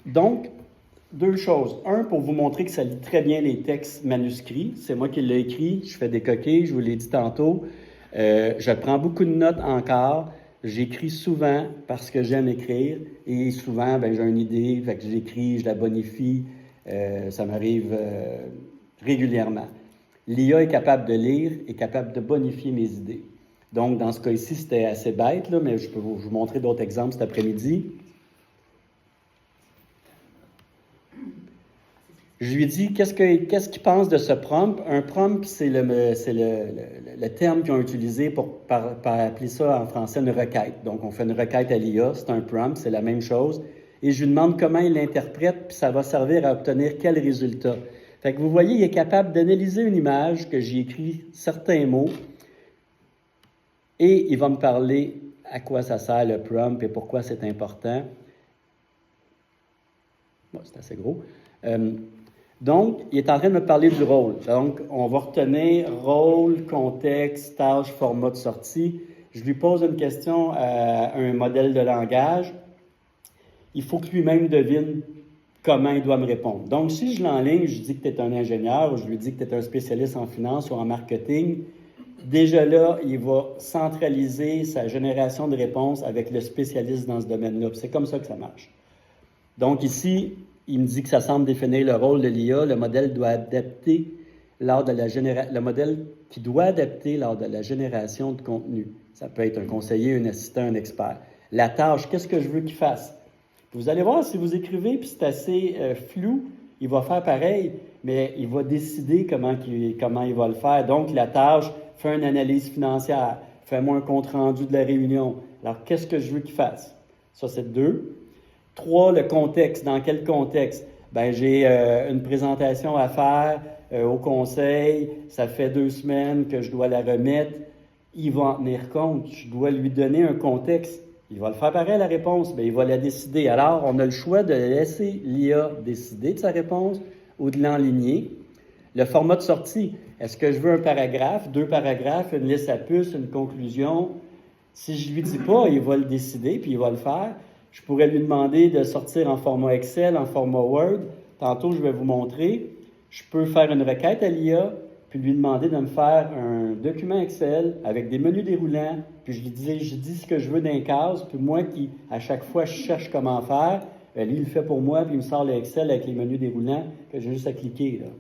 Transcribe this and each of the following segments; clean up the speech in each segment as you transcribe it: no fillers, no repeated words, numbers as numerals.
Donc, deux choses. Un, pour vous montrer que ça lit très bien les textes manuscrits. C'est moi qui l'ai écrit, je fais des coquilles, je vous l'ai dit tantôt. Je prends beaucoup de notes encore. J'écris souvent parce que j'aime écrire. Et souvent, j'ai une idée, fait que j'écris, je la bonifie. Ça m'arrive régulièrement. L'IA est capable de lire, est capable de bonifier mes idées. Donc, dans ce cas-ci, c'était assez bête, là, mais je peux vous montrer d'autres exemples cet après-midi. Je lui dis qu'est-ce qu'il pense de ce prompt. Un prompt, c'est le terme qu'ils ont utilisé pour appeler ça en français une requête. Donc, on fait une requête à l'IA, c'est un prompt, c'est la même chose. Et je lui demande comment il l'interprète, puis ça va servir à obtenir quel résultat. Fait que vous voyez, il est capable d'analyser une image, que j'ai écrit certains mots, et il va me parler à quoi ça sert le prompt et pourquoi c'est important. Bon, c'est assez gros. Donc, il est en train de me parler du rôle. Donc, on va retenir rôle, contexte, tâche, format de sortie. Je lui pose une question à un modèle de langage. Il faut que lui-même devine comment il doit me répondre. Donc, si je l'enligne, je dis que tu es un ingénieur ou je lui dis que tu es un spécialiste en finance ou en marketing, déjà là, il va centraliser sa génération de réponses avec le spécialiste dans ce domaine-là. C'est comme ça que ça marche. Donc ici, il me dit que ça semble définir le rôle de l'IA. Le modèle doit adapter le modèle qui doit adapter lors de la génération de contenu. Ça peut être un conseiller, un assistant, un expert. La tâche, qu'est-ce que je veux qu'il fasse? Vous allez voir, si vous écrivez, puis c'est assez flou, il va faire pareil, mais il va décider comment il va le faire. Donc, la tâche, fais une analyse financière, fais-moi un compte-rendu de la réunion. Alors, qu'est-ce que je veux qu'il fasse? Ça, c'est 2. 3, le contexte. Dans quel contexte? J'ai une présentation à faire au conseil. Ça fait 2 semaines que je dois la remettre. Il va en tenir compte. Je dois lui donner un contexte. Il va le faire pareil, la réponse. Il va la décider. Alors, on a le choix de laisser l'IA décider de sa réponse ou de l'enligner. Le format de sortie. Est-ce que je veux un paragraphe, 2 paragraphes, une liste à puces, une conclusion? Si je lui dis pas, il va le décider, puis il va le faire. Je pourrais lui demander de sortir en format Excel, en format Word. Tantôt, je vais vous montrer. Je peux faire une requête à l'IA, puis lui demander de me faire un document Excel avec des menus déroulants. Puis je dis ce que je veux d'un case, puis moi qui, à chaque fois, je cherche comment faire, lui, il le fait pour moi, puis il me sort le Excel avec les menus déroulants que j'ai juste à cliquer, là.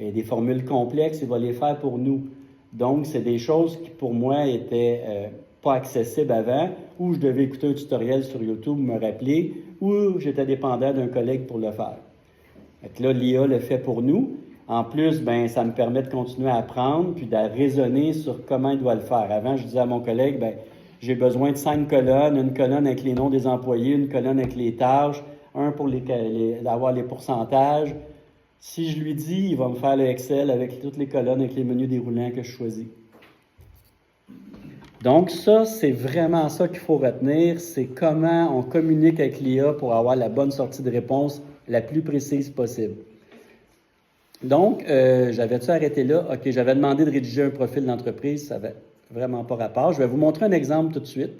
Et des formules complexes, il va les faire pour nous. Donc, c'est des choses qui, pour moi, étaient pas accessibles avant, ou je devais écouter un tutoriel sur YouTube, me rappeler, ou j'étais dépendant d'un collègue pour le faire. Donc là, l'IA le fait pour nous. En plus, ça me permet de continuer à apprendre, puis de raisonner sur comment il doit le faire. Avant, je disais à mon collègue, j'ai besoin de 5 colonnes, une colonne avec les noms des employés, une colonne avec les tâches, un pour avoir les pourcentages. Si je lui dis, il va me faire le Excel avec toutes les colonnes, avec les menus déroulants que je choisis. Donc ça, c'est vraiment ça qu'il faut retenir, c'est comment on communique avec l'IA pour avoir la bonne sortie de réponse la plus précise possible. Donc, j'avais-tu arrêté là? OK, j'avais demandé de rédiger un profil d'entreprise, ça n'avait vraiment pas rapport. Je vais vous montrer un exemple tout de suite.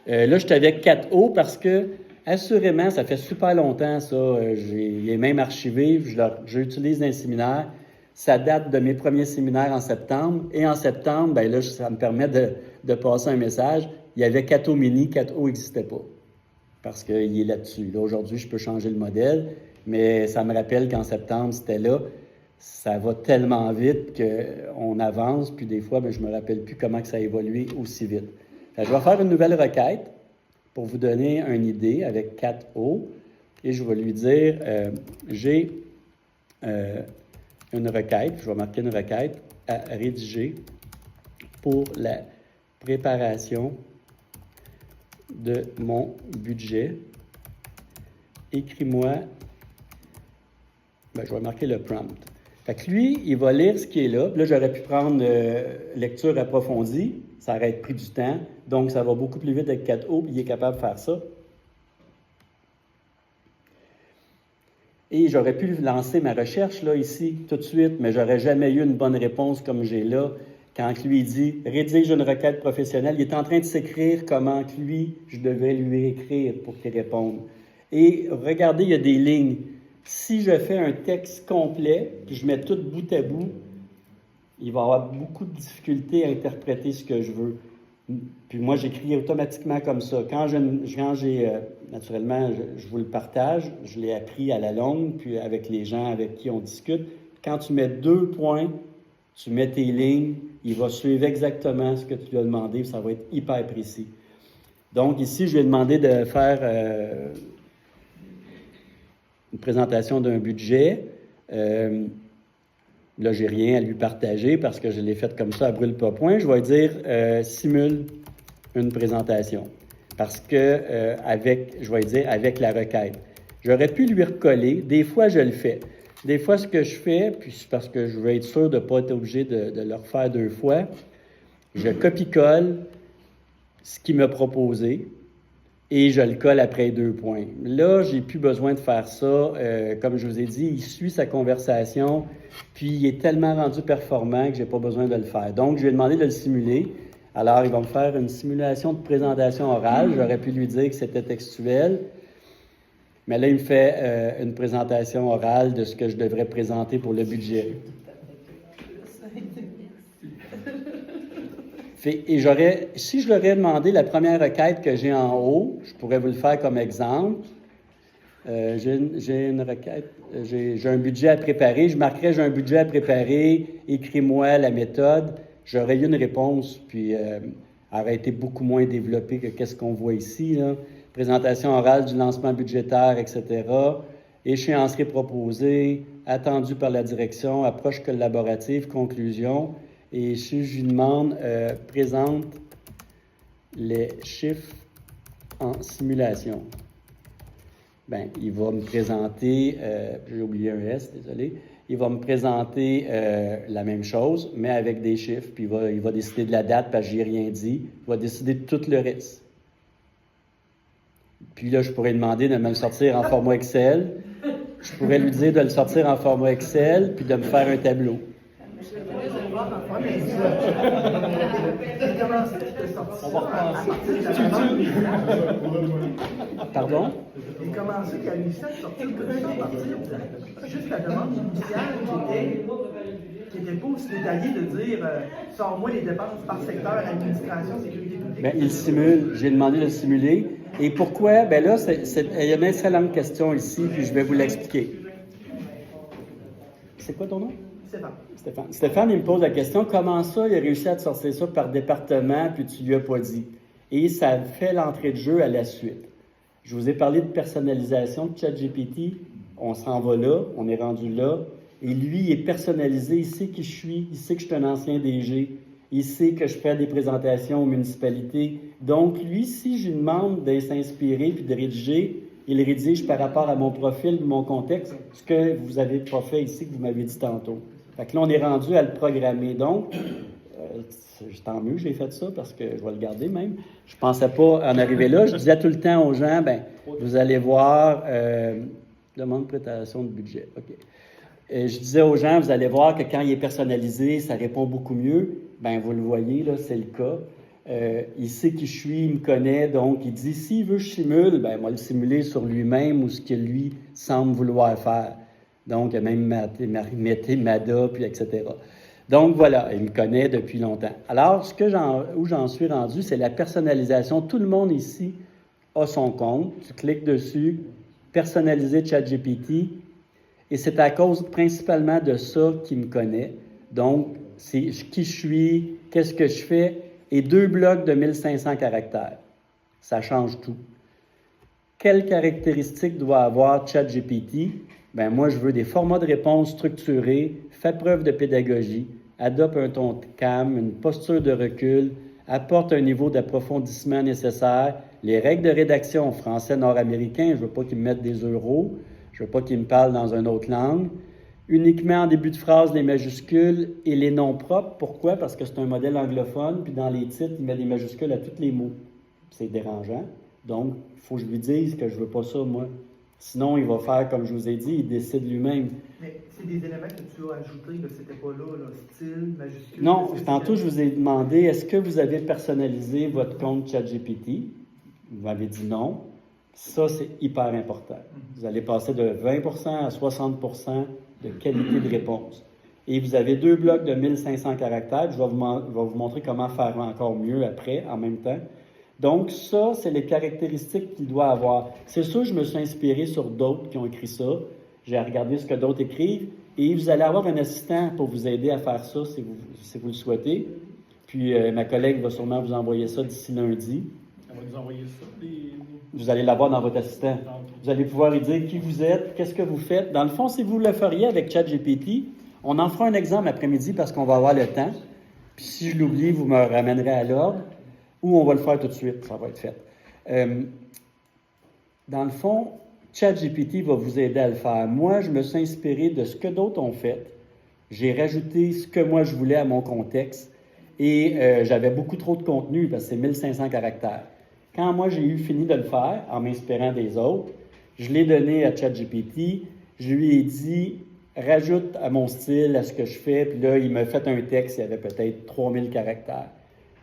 Là, j'étais avec 4O parce que, assurément, ça fait super longtemps, ça. Il est même archivé, j'utilise dans les séminaires. Ça date de mes premiers séminaires en septembre. Et en septembre, là, ça me permet de passer un message. Il y avait 4O Mini, 4O n'existait pas. Parce qu'il est là-dessus. Là, aujourd'hui, je peux changer le modèle, mais ça me rappelle qu'en septembre, c'était là. Ça va tellement vite qu'on avance, puis des fois, je ne me rappelle plus comment que ça a évolué aussi vite. Je vais faire une nouvelle requête pour vous donner une idée avec 4O. Et je vais lui dire, j'ai une requête, je vais marquer une requête à rédiger pour la préparation de mon budget. Écris-moi, je vais marquer le prompt. Fait que lui, il va lire ce qui est là. Puis là, j'aurais pu prendre lecture approfondie. Ça aurait pris du temps. Donc, ça va beaucoup plus vite avec 4O, puis il est capable de faire ça. Et j'aurais pu lancer ma recherche, là, ici, tout de suite, mais j'aurais jamais eu une bonne réponse comme j'ai là. Quand lui dit « Rédige une requête professionnelle », il est en train de s'écrire comment lui, je devais lui écrire pour qu'il réponde. Et regardez, il y a des lignes. Si je fais un texte complet, puis je mets tout bout à bout, il va y avoir beaucoup de difficultés à interpréter ce que je veux. Puis moi, j'écris automatiquement comme ça. Quand j'ai naturellement, je vous le partage, je l'ai appris à la longue, puis avec les gens avec qui on discute. Quand tu mets 2 points, tu mets tes lignes, il va suivre exactement ce que tu lui as demandé, ça va être hyper précis. Donc ici, je lui ai demandé de faire une présentation d'un budget. Là, j'ai rien à lui partager parce que je l'ai fait comme ça à brûle-pas-point. Je vais dire simule une présentation. Parce que je vais dire avec la requête. J'aurais pu lui recoller. Des fois, je le fais. Des fois, ce que je fais, puis c'est parce que je veux être sûr de ne pas être obligé de le refaire 2 fois, je copie-colle ce qu'il m'a proposé et je le colle après 2 points. Là, j'ai plus besoin de faire ça. Comme je vous ai dit, il suit sa conversation, puis il est tellement rendu performant que j'ai pas besoin de le faire. Donc, je lui ai demandé de le simuler. Alors, il va me faire une simulation de présentation orale. J'aurais pu lui dire que c'était textuel. Mais là, il me fait une présentation orale de ce que je devrais présenter pour le budget. Et si je leur ai demandé la première requête que j'ai en haut, je pourrais vous le faire comme exemple. J'ai une requête, j'ai un budget à préparer. Je marquerais j'ai un budget à préparer, écris-moi la méthode. J'aurais eu une réponse, puis elle aurait été beaucoup moins développée que qu'est-ce qu'on voit ici, là. Présentation orale du lancement budgétaire, etc. Échéancier proposé, attendu par la direction, approche collaborative, conclusion. Et si je lui demande, présente les chiffres en simulation. Bien, il va me présenter, j'ai oublié un S, désolé. Il va me présenter la même chose, mais avec des chiffres, puis il va décider de la date parce que j'ai rien dit. Il va décider de tout le reste. Puis là, je pourrais lui demander de me le sortir en format Excel. Je pourrais lui dire de le sortir en format Excel, puis de me faire un tableau. Pardon? Et comment ça qu'il a réussi à sortir de ça à partir de juste la demande initiale qui était pas aussi détaillée de dire sors-moi les dépenses par secteur, administration, sécurité publique. Bien, il simule. J'ai demandé de le simuler. Et pourquoi? Bien là, il y a une excellente question ici, puis je vais vous l'expliquer. C'est quoi ton nom? Stéphane. Stéphane, il me pose la question, comment ça, il a réussi à te sortir ça par département, puis tu lui as pas dit? Et ça fait l'entrée de jeu à la suite. Je vous ai parlé de personnalisation de ChatGPT. On s'en va là, on est rendu là. Et lui, il est personnalisé, il sait qui je suis, il sait que je suis un ancien DG, il sait que je fais des présentations aux municipalités. Donc, lui, si je lui demande de s'inspirer puis de rédiger, il rédige par rapport à mon profil, mon contexte, ce que vous n'avez pas fait ici, que vous m'avez dit tantôt. Fait que là, on est rendu à le programmer. Donc, tant mieux, j'ai fait ça parce que je vais le garder même. Je ne pensais pas en arriver là. Je disais tout le temps aux gens, bien, vous allez voir, demande de préparation de budget. OK. Je disais aux gens, vous allez voir que quand il est personnalisé, ça répond beaucoup mieux. Bien, vous le voyez, là, c'est le cas. Il sait qui je suis, il me connaît, donc il dit, s'il veut que je simule, bien, moi, le simuler sur lui-même ou ce que lui semble vouloir faire. Donc, il a même metté MADA, puis etc. Donc, voilà, il me connaît depuis longtemps. Alors, où j'en suis rendu, c'est la personnalisation. Tout le monde ici a son compte. Tu cliques dessus, personnaliser ChatGPT, et c'est à cause principalement de ça qu'il me connaît. Donc, c'est qui je suis, qu'est-ce que je fais, et 2 blocs de 1500 caractères. Ça change tout. Quelles caractéristiques doit avoir ChatGPT? Bien, moi, je veux des formats de réponse structurés, fais preuve de pédagogie, adopte un ton calme, une posture de recul, apporte un niveau d'approfondissement nécessaire, les règles de rédaction en français nord-américain, je ne veux pas qu'ils me mettent des euros, je ne veux pas qu'ils me parlent dans une autre langue, uniquement en début de phrase les majuscules et les noms propres. Pourquoi? Parce que c'est un modèle anglophone, puis dans les titres, il met des majuscules à tous les mots. C'est dérangeant. Donc, il faut que je lui dise que je ne veux pas ça, moi. Sinon, il va faire, comme je vous ai dit, il décide lui-même. Mais c'est des éléments que tu as ajoutés, c'était pas là, style, majuscule... Non, tantôt, je vous ai demandé, est-ce que vous avez personnalisé votre compte ChatGPT? Vous m'avez dit non. Ça, c'est hyper important. Vous allez passer de 20% à 60% de qualité de réponse. Et vous avez 2 blocs de 1500 caractères. Je vais vous montrer comment faire encore mieux après, en même temps. Donc, ça, c'est les caractéristiques qu'il doit avoir. C'est sûr, je me suis inspiré sur d'autres qui ont écrit ça. J'ai regardé ce que d'autres écrivent. Et vous allez avoir un assistant pour vous aider à faire ça si vous le souhaitez. Puis, ma collègue va sûrement vous envoyer ça d'ici lundi. Elle va nous envoyer ça, Vous allez l'avoir dans votre assistant. Vous allez pouvoir lui dire qui vous êtes, qu'est-ce que vous faites. Dans le fond, si vous le feriez avec ChatGPT, on en fera un exemple après-midi parce qu'on va avoir le temps. Puis si je l'oublie, vous me ramènerez à l'ordre. Ou on va le faire tout de suite, ça va être fait. Dans le fond, ChatGPT va vous aider à le faire. Moi, je me suis inspiré de ce que d'autres ont fait. J'ai rajouté ce que moi je voulais à mon contexte. Et j'avais beaucoup trop de contenu parce que c'est 1500 caractères. Quand moi j'ai eu fini de le faire, en m'inspirant des autres, je l'ai donné à ChatGPT. Je lui ai dit, rajoute à mon style, à ce que je fais. Puis là, il m'a fait un texte, il y avait peut-être 3000 caractères.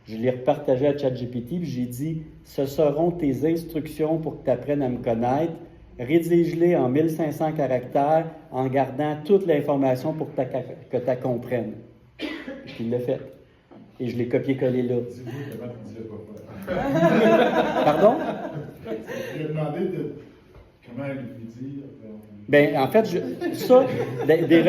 Je l'ai repartagé à ChatGPT, puis j'ai dit, ce seront tes instructions pour que tu apprennes à me connaître. Rédige-les en 1500 caractères en gardant toute l'information pour que tu comprennes. Puis il l'a fait. Et je l'ai copié-collé là. Dis-vous comment tu disais pas. Pardon? Je lui ai demandé comment lui dire. Bien, en fait, des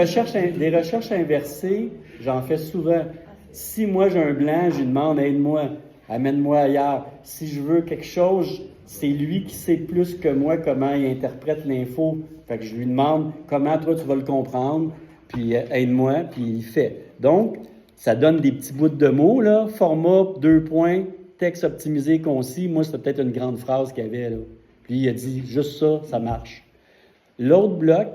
recherches inversées, j'en fais souvent. Si moi j'ai un blanc, je lui demande aide-moi, amène-moi ailleurs. Si je veux quelque chose, c'est lui qui sait plus que moi comment il interprète l'info. Fait que je lui demande comment toi tu vas le comprendre, puis aide-moi, puis il fait. Donc, ça donne des petits bouts de mots, là, format, 2 points, texte optimisé, concis. Moi, c'était peut-être une grande phrase qu'il y avait, là. Puis il a dit juste ça, ça marche. L'autre bloc,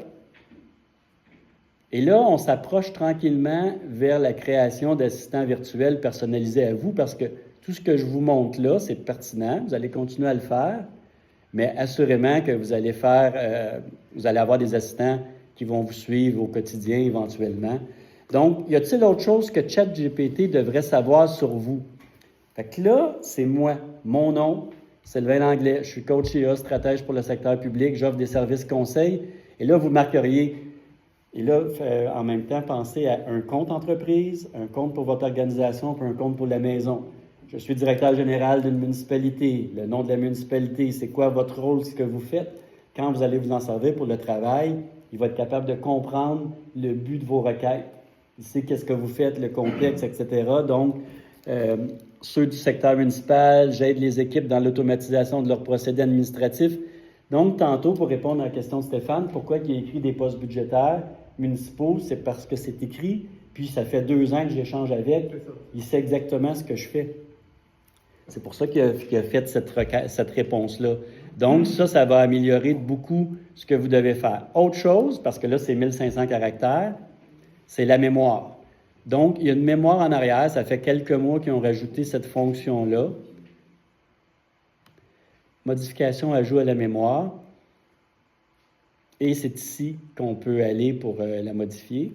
et là, on s'approche tranquillement vers la création d'assistants virtuels personnalisés à vous parce que tout ce que je vous montre là, c'est pertinent. Vous allez continuer à le faire, mais assurément que vous allez avoir des assistants qui vont vous suivre au quotidien éventuellement. Donc, y a-t-il autre chose que ChatGPT devrait savoir sur vous? Fait que là, c'est moi, mon nom, Sylvain Langlais. Je suis coach IA, stratège pour le secteur public. J'offre des services conseils. Et là, vous marqueriez. Et là, en même temps, pensez à un compte entreprise, un compte pour votre organisation, puis un compte pour la maison. Je suis directeur général d'une municipalité. Le nom de la municipalité, c'est quoi votre rôle, ce que vous faites? Quand vous allez vous en servir pour le travail, il va être capable de comprendre le but de vos requêtes. Il sait qu'est-ce que vous faites, le contexte, etc. Donc, ceux du secteur municipal, j'aide les équipes dans l'automatisation de leurs procédés administratifs. Donc, tantôt, pour répondre à la question de Stéphane, pourquoi il a écrit des postes budgétaires municipaux, c'est parce que c'est écrit, puis ça fait 2 ans que j'échange avec, il sait exactement ce que je fais. C'est pour ça qu'il a fait cette réponse-là. Donc, ça va améliorer beaucoup ce que vous devez faire. Autre chose, parce que là, c'est 1500 caractères, c'est la mémoire. Donc, il y a une mémoire en arrière, ça fait quelques mois qu'ils ont rajouté cette fonction-là. Modification, ajout à la mémoire. Et c'est ici qu'on peut aller pour la modifier.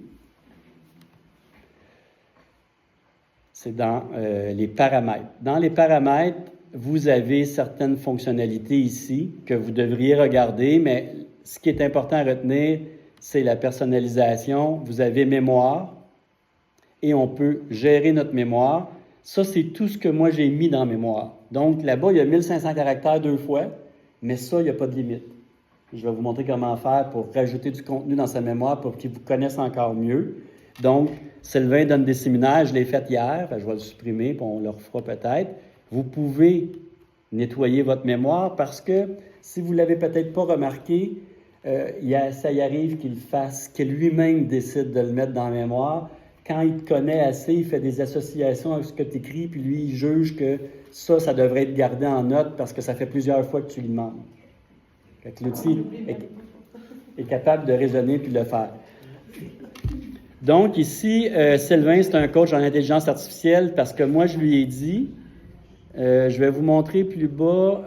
C'est dans les paramètres. Dans les paramètres, vous avez certaines fonctionnalités ici que vous devriez regarder, mais ce qui est important à retenir, c'est la personnalisation. Vous avez mémoire et on peut gérer notre mémoire. Ça, c'est tout ce que moi j'ai mis dans mémoire. Donc là-bas, il y a 1500 caractères 2 fois, mais ça, il n'y a pas de limite. Je vais vous montrer comment faire pour rajouter du contenu dans sa mémoire pour qu'il vous connaisse encore mieux. Donc, Sylvain donne des séminaires, je l'ai fait hier, je vais le supprimer, puis on le refera peut-être. Vous pouvez nettoyer votre mémoire parce que, si vous ne l'avez peut-être pas remarqué, ça y arrive qu'il fasse, que lui-même décide de le mettre dans la mémoire. Quand il te connaît assez, il fait des associations avec ce que tu écris, puis lui, il juge que ça devrait être gardé en note parce que ça fait plusieurs fois que tu lui demandes. Fait que l'outil est capable de raisonner puis de le faire. Donc ici, Sylvain, c'est un coach en intelligence artificielle parce que moi, je lui ai dit, je vais vous montrer plus bas.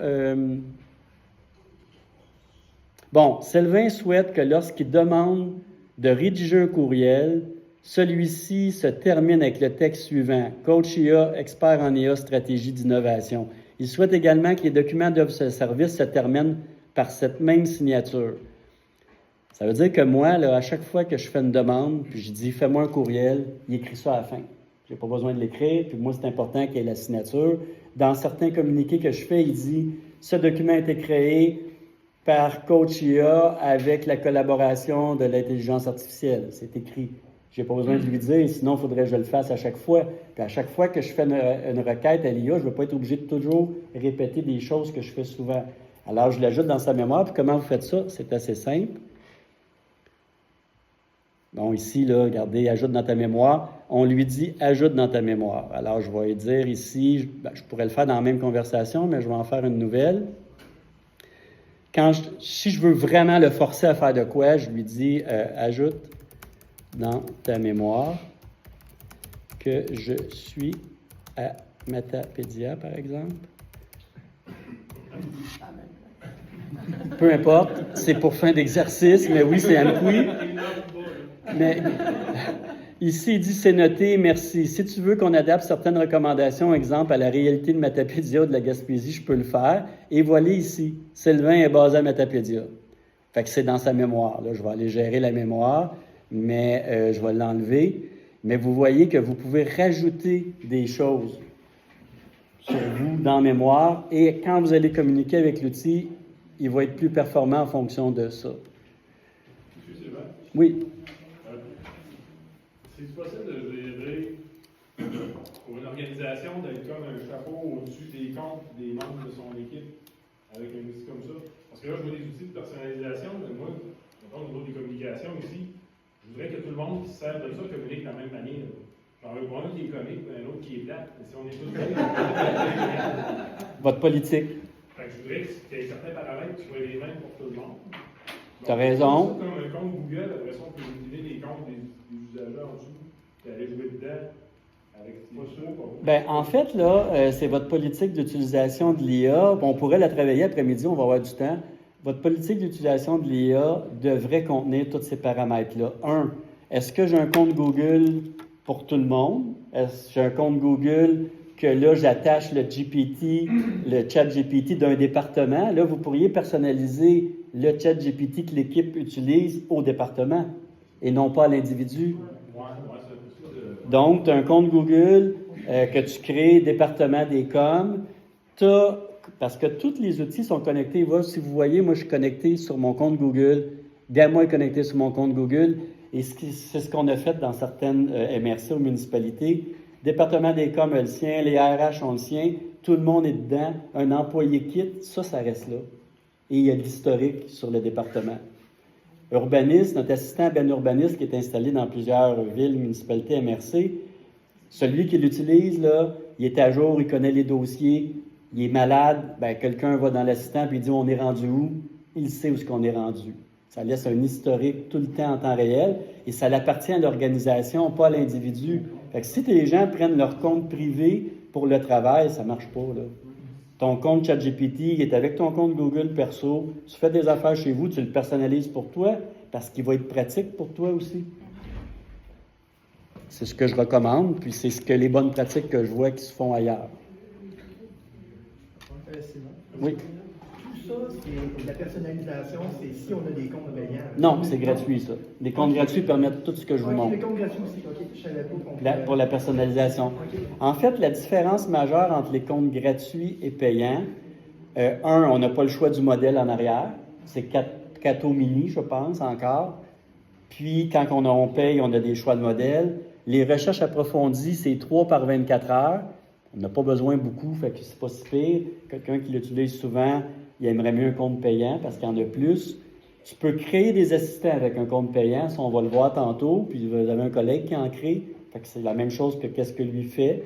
Sylvain souhaite que lorsqu'il demande de rédiger un courriel, celui-ci se termine avec le texte suivant. Coach IA, expert en IA, stratégie d'innovation. Il souhaite également que les documents d'offre de service se terminent par cette même signature. Ça veut dire que moi, là, à chaque fois que je fais une demande, puis je dis « fais-moi un courriel », il écrit ça à la fin. Je n'ai pas besoin de l'écrire, puis moi, c'est important qu'il y ait la signature. Dans certains communiqués que je fais, il dit « ce document a été créé par Coach IA avec la collaboration de l'intelligence artificielle ». C'est écrit. Je n'ai pas besoin de lui dire, sinon il faudrait que je le fasse à chaque fois. Puis à chaque fois que je fais une requête à l'IA, je ne vais pas être obligé de toujours répéter des choses que je fais souvent. Alors, je l'ajoute dans sa mémoire. Puis comment vous faites ça? C'est assez simple. Bon, ici, là, regardez, ajoute dans ta mémoire. On lui dit, ajoute dans ta mémoire. Alors, je vais lui dire ici, je pourrais le faire dans la même conversation, mais je vais en faire une nouvelle. Si je veux vraiment le forcer à faire de quoi, je lui dis, ajoute dans ta mémoire que je suis à Matapédia, par exemple. Peu importe, c'est pour fin d'exercice, mais oui, c'est Amkoui. Mais ici, il dit, c'est noté, merci. Si tu veux qu'on adapte certaines recommandations, exemple, à la réalité de Matapédia ou de la Gaspésie, je peux le faire. Et voilà ici, Sylvain est basé à Matapédia. Fait que c'est dans sa mémoire. Là, je vais aller gérer la mémoire, mais je vais l'enlever. Mais vous voyez que vous pouvez rajouter des choses sur vous dans la mémoire. Et quand vous allez communiquer avec l'outil, il va être plus performant en fonction de ça. Monsieur Sylvain? Oui. C'est possible de gérer pour une organisation d'être comme un chapeau au-dessus des comptes des membres de son équipe avec un outil comme ça? Parce que là, je vois des outils de personnalisation, mais moi, au niveau des communications ici, je voudrais que tout le monde qui se sert de ça communique de la même manière. J'en veux pas un qui est comique, un autre qui est plat. Et si on est tous Votre politique. Fait que je voudrais qu'il y ait certains paramètres qui soient les mêmes pour tout le monde. Tu as raison. Comme un compte Google, après ça, on peut utiliser les comptes des usagers en dessous, puis aller jouer dedans avec Bien, en fait, là, c'est votre politique d'utilisation de l'IA. On pourrait la travailler après-midi, on va avoir du temps. Votre politique d'utilisation de l'IA devrait contenir tous ces paramètres-là. 1. Est-ce que j'ai un compte Google pour tout le monde? Est-ce que j'ai un compte Google que là, j'attache le GPT, le chat GPT d'un département? Là, vous pourriez personnaliser le chat GPT que l'équipe utilise au département et non pas à l'individu. Donc, tu as un compte Google que tu crées, département des coms. Parce que tous les outils sont connectés. Si vous voyez, moi, je suis connecté sur mon compte Google. Gamma est connecté sur mon compte Google. Et c'est ce qu'on a fait dans certaines MRC ou municipalités. Département des coms a le sien, les RH ont le sien. Tout le monde est dedans. Un employé quitte, ça reste là. Et il y a de l'historique sur le département. Urbaniste, notre assistant Ben Urbaniste qui est installé dans plusieurs villes, municipalités, MRC, celui qui l'utilise, là, il est à jour, il connaît les dossiers, il est malade, ben quelqu'un va dans l'assistant puis il dit on est rendu où? Il sait où est-ce qu'on est rendu. Ça laisse un historique tout le temps en temps réel et ça appartient à l'organisation, pas à l'individu. Fait que si les gens prennent leur compte privé pour le travail, ça marche pas, là. Ton compte ChatGPT est avec ton compte Google perso. Tu fais des affaires chez vous, tu le personnalises pour toi parce qu'il va être pratique pour toi aussi. C'est ce que je recommande, puis c'est ce que les bonnes pratiques que je vois qui se font ailleurs. Oui. Tout ça, c'est la personnalisation, c'est si on a des comptes payants. Non, c'est gratuit, ça. Les comptes gratuits permettent tout ce que je vous montre. Les comptes gratuits aussi, OK. Je savais pas Pour la personnalisation. En fait, la différence majeure entre les comptes gratuits et payants, on n'a pas le choix du modèle en arrière. C'est Cato Mini, je pense, encore. Puis, quand on paye, on a des choix de modèle. Les recherches approfondies, c'est 3 par 24 heures. On n'a pas besoin beaucoup, fait que c'est pas si pire. Quelqu'un qui l'utilise souvent, il aimerait mieux un compte payant parce qu'il y en a plus. Tu peux créer des assistants avec un compte payant, ça on va le voir tantôt, puis vous avez un collègue qui en crée, fait que c'est la même chose que qu'est-ce que lui fait.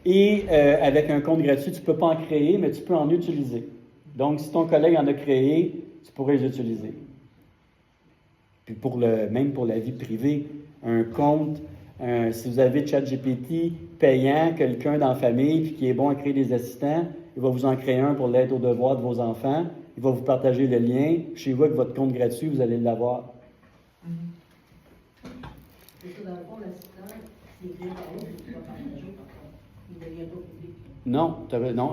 Et avec un compte gratuit, tu ne peux pas en créer, mais tu peux en utiliser. Donc, si ton collègue en a créé, tu pourrais les utiliser. Puis même pour la vie privée, un compte, si vous avez ChatGPT payant, quelqu'un dans la famille puis qui est bon à créer des assistants, il va vous en créer un pour l'aide aux devoirs de vos enfants. Il va vous partager le lien. Chez vous, avec votre compte gratuit, vous allez l'avoir. Parce que dans le fond, l'assistant, il est bien par où, il va partager, par contre. Il ne devient pas public. Non,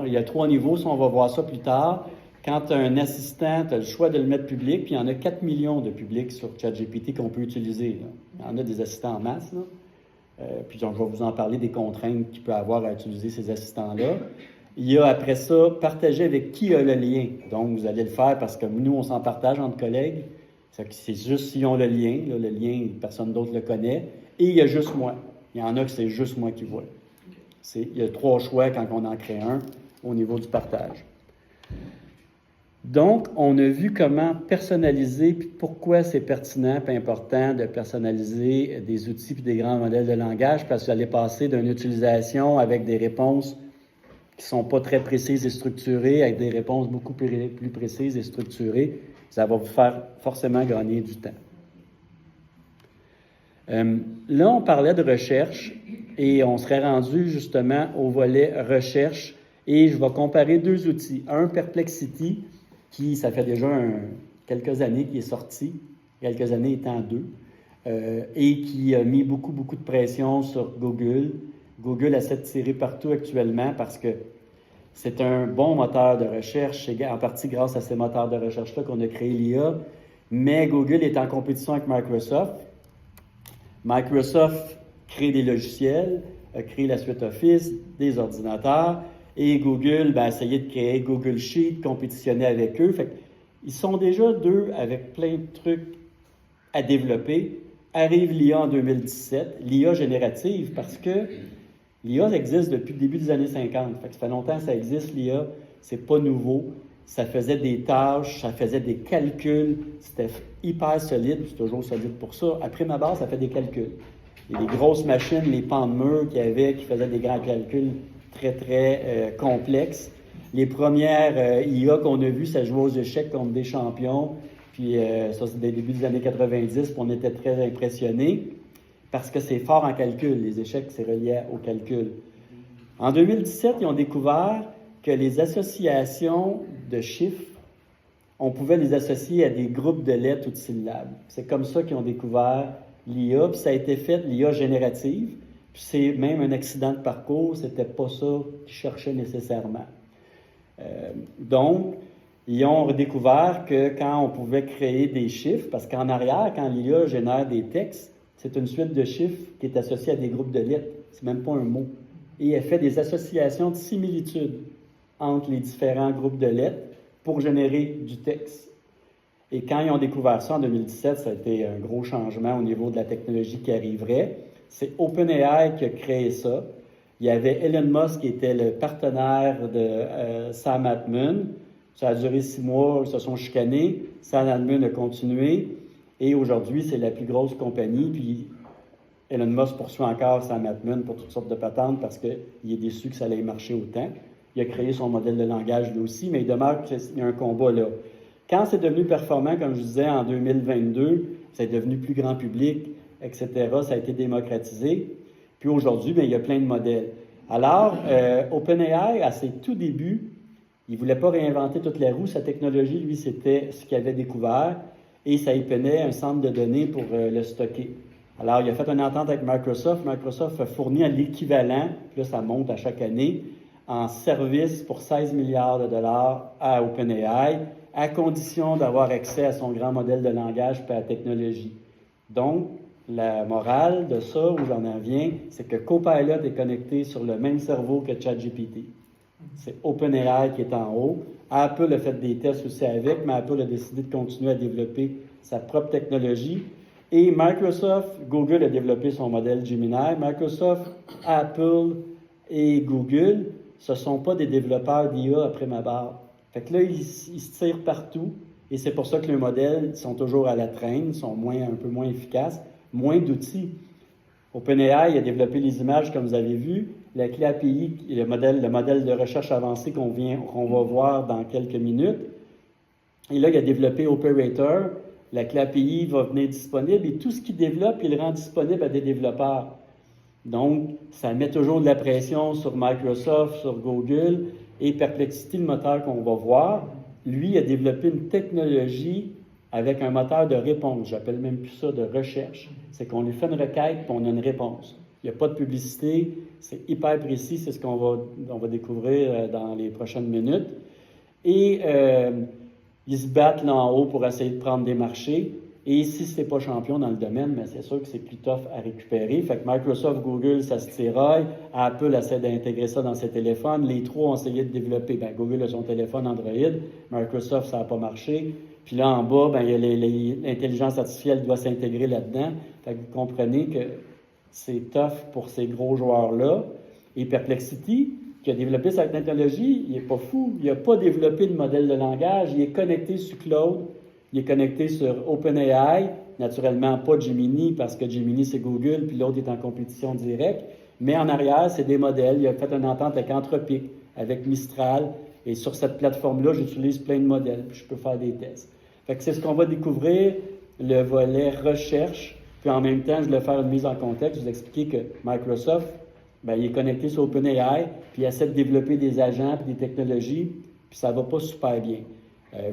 il y a 3 niveaux, ça, on va voir ça plus tard. Quand tu as un assistant, tu as le choix de le mettre public, puis il y en a 4 millions de publics sur ChatGPT qu'on peut utiliser. Là. Il y en a des assistants en masse. Là. Puis donc, je vais vous en parler des contraintes qu'il peut avoir à utiliser ces assistants-là. Il y a après ça, partager avec qui a le lien. Donc, vous allez le faire parce que nous, on s'en partage entre collègues. C'est juste s'ils ont le lien. Là, le lien, personne d'autre le connaît. Et il y a juste moi. Il y en a que c'est juste moi qui vois. Il y a 3 choix quand on en crée un au niveau du partage. Donc, on a vu comment personnaliser, puis pourquoi c'est pertinent et important de personnaliser des outils et des grands modèles de langage, parce que vous allez passer d'une utilisation avec des réponses qui ne sont pas très précises et structurées, avec des réponses beaucoup plus précises et structurées. Ça va vous faire forcément gagner du temps. Là, on parlait de recherche et on serait rendu justement au volet recherche et je vais comparer 2 outils. Un, Perplexity, qui, ça fait déjà quelques années qu'il est sorti, quelques années étant 2, et qui a mis beaucoup de pression sur Google. Google essaie de tirer partout actuellement parce que c'est un bon moteur de recherche, c'est en partie grâce à ces moteurs de recherche-là qu'on a créé l'IA, mais Google est en compétition avec Microsoft. Microsoft crée des logiciels, a créé la suite Office, des ordinateurs, et Google a essayé de créer Google Sheet, compétitionner avec eux. Fait ils sont déjà 2 avec plein de trucs à développer. Arrive l'IA en 2017, l'IA générative, parce que l'IA existe depuis le début des années 50. Ça fait longtemps que ça existe, l'IA. C'est pas nouveau. Ça faisait des tâches, ça faisait des calculs. C'était hyper solide, c'est toujours solide pour ça. Après ma base, ça fait des calculs. Il y a des grosses machines, les pans de mur qu'il y avait, qui faisaient des grands calculs très complexes. Les premières IA qu'on a vues, ça jouait aux échecs contre des champions. Puis ça, c'est des débuts des années 90, puis on était très impressionnés. Parce que c'est fort en calcul. Les échecs, c'est relié au calcul. En 2017, ils ont découvert que les associations de chiffres, on pouvait les associer à des groupes de lettres ou de syllabes. C'est comme ça qu'ils ont découvert l'IA, puis ça a été fait, l'IA générative, puis c'est même un accident de parcours, c'était pas ça qu'ils cherchaient nécessairement. Donc, ils ont redécouvert que quand on pouvait créer des chiffres, parce qu'en arrière, quand l'IA génère des textes, c'est une suite de chiffres qui est associée à des groupes de lettres. C'est même pas un mot. Et elle fait des associations de similitudes entre les différents groupes de lettres pour générer du texte. Et quand ils ont découvert ça en 2017, ça a été un gros changement au niveau de la technologie qui arriverait. C'est OpenAI qui a créé ça. Il y avait Elon Musk qui était le partenaire de Sam Altman. Ça a duré 6 mois, ils se sont chicanés. Sam Altman a continué. Et aujourd'hui, c'est la plus grosse compagnie. Puis Elon Musk poursuit encore Sam Altman pour toutes sortes de patentes parce qu'il est déçu que ça allait marcher autant. Il a créé son modèle de langage lui aussi, mais il demeure qu'il y a un combat là. Quand c'est devenu performant, comme je disais, en 2022, c'est devenu plus grand public, etc., ça a été démocratisé. Puis aujourd'hui, bien, il y a plein de modèles. Alors, OpenAI, à ses tout débuts, il ne voulait pas réinventer toute la roue. Sa technologie, lui, c'était ce qu'il avait découvert et ça y prenait un centre de données pour le stocker. Alors, il a fait une entente avec Microsoft. Microsoft a fourni l'équivalent, puis là, ça monte à chaque année, en service pour 16 milliards de dollars à OpenAI, à condition d'avoir accès à son grand modèle de langage et à la technologie. Donc, la morale de ça, où j'en viens, c'est que Copilot est connecté sur le même cerveau que ChatGPT. C'est OpenAI qui est en haut. Apple a fait des tests aussi avec, mais Apple a décidé de continuer à développer sa propre technologie. Et Microsoft, Google a développé son modèle Gemini. Microsoft, Apple et Google, ce ne sont pas des développeurs d'IA après ma barre. Fait que là, ils se tirent partout. Et c'est pour ça que les modèles sont toujours à la traîne, sont un peu moins efficaces, moins d'outils. OpenAI a développé les images, comme vous avez vu. La clé API, le modèle de recherche avancé qu'on va voir dans quelques minutes. Et là, il a développé Operator. La clé API va venir disponible et tout ce qu'il développe, il le rend disponible à des développeurs. Donc, ça met toujours de la pression sur Microsoft, sur Google et Perplexity, le moteur qu'on va voir. Lui a développé une technologie avec un moteur de réponse. J'appelle même plus ça de recherche. C'est qu'on lui fait une requête et on a une réponse. Il n'y a pas de publicité, c'est hyper précis, c'est ce qu'on va découvrir dans les prochaines minutes. et ils se battent là en haut pour essayer de prendre des marchés. Et si ce n'est pas champion dans le domaine, mais c'est sûr que c'est plus tough à récupérer. Fait que Microsoft, Google, ça se tiraille. Apple essaie d'intégrer ça dans ses téléphones. Les trois ont essayé de développer. Google a son téléphone Android. Microsoft, ça n'a pas marché. Puis là, en bas, il y a l'intelligence artificielle doit s'intégrer là-dedans. Fait que vous comprenez que c'est tough pour ces gros joueurs-là. Et Perplexity, qui a développé sa technologie, il n'est pas fou. Il n'a pas développé de modèle de langage. Il est connecté sur Cloud. Il est connecté sur OpenAI, naturellement pas Gemini, parce que Gemini, c'est Google, puis l'autre est en compétition directe. Mais en arrière, c'est des modèles. Il a fait une entente avec Anthropic, avec Mistral. Et sur cette plateforme-là, j'utilise plein de modèles, puis je peux faire des tests. Fait que c'est ce qu'on va découvrir, le volet recherche. Puis en même temps, je vais faire une mise en contexte. Je vais vous expliquer que Microsoft, il est connecté sur OpenAI, puis il essaie de développer des agents puis des technologies, puis ça va pas super bien.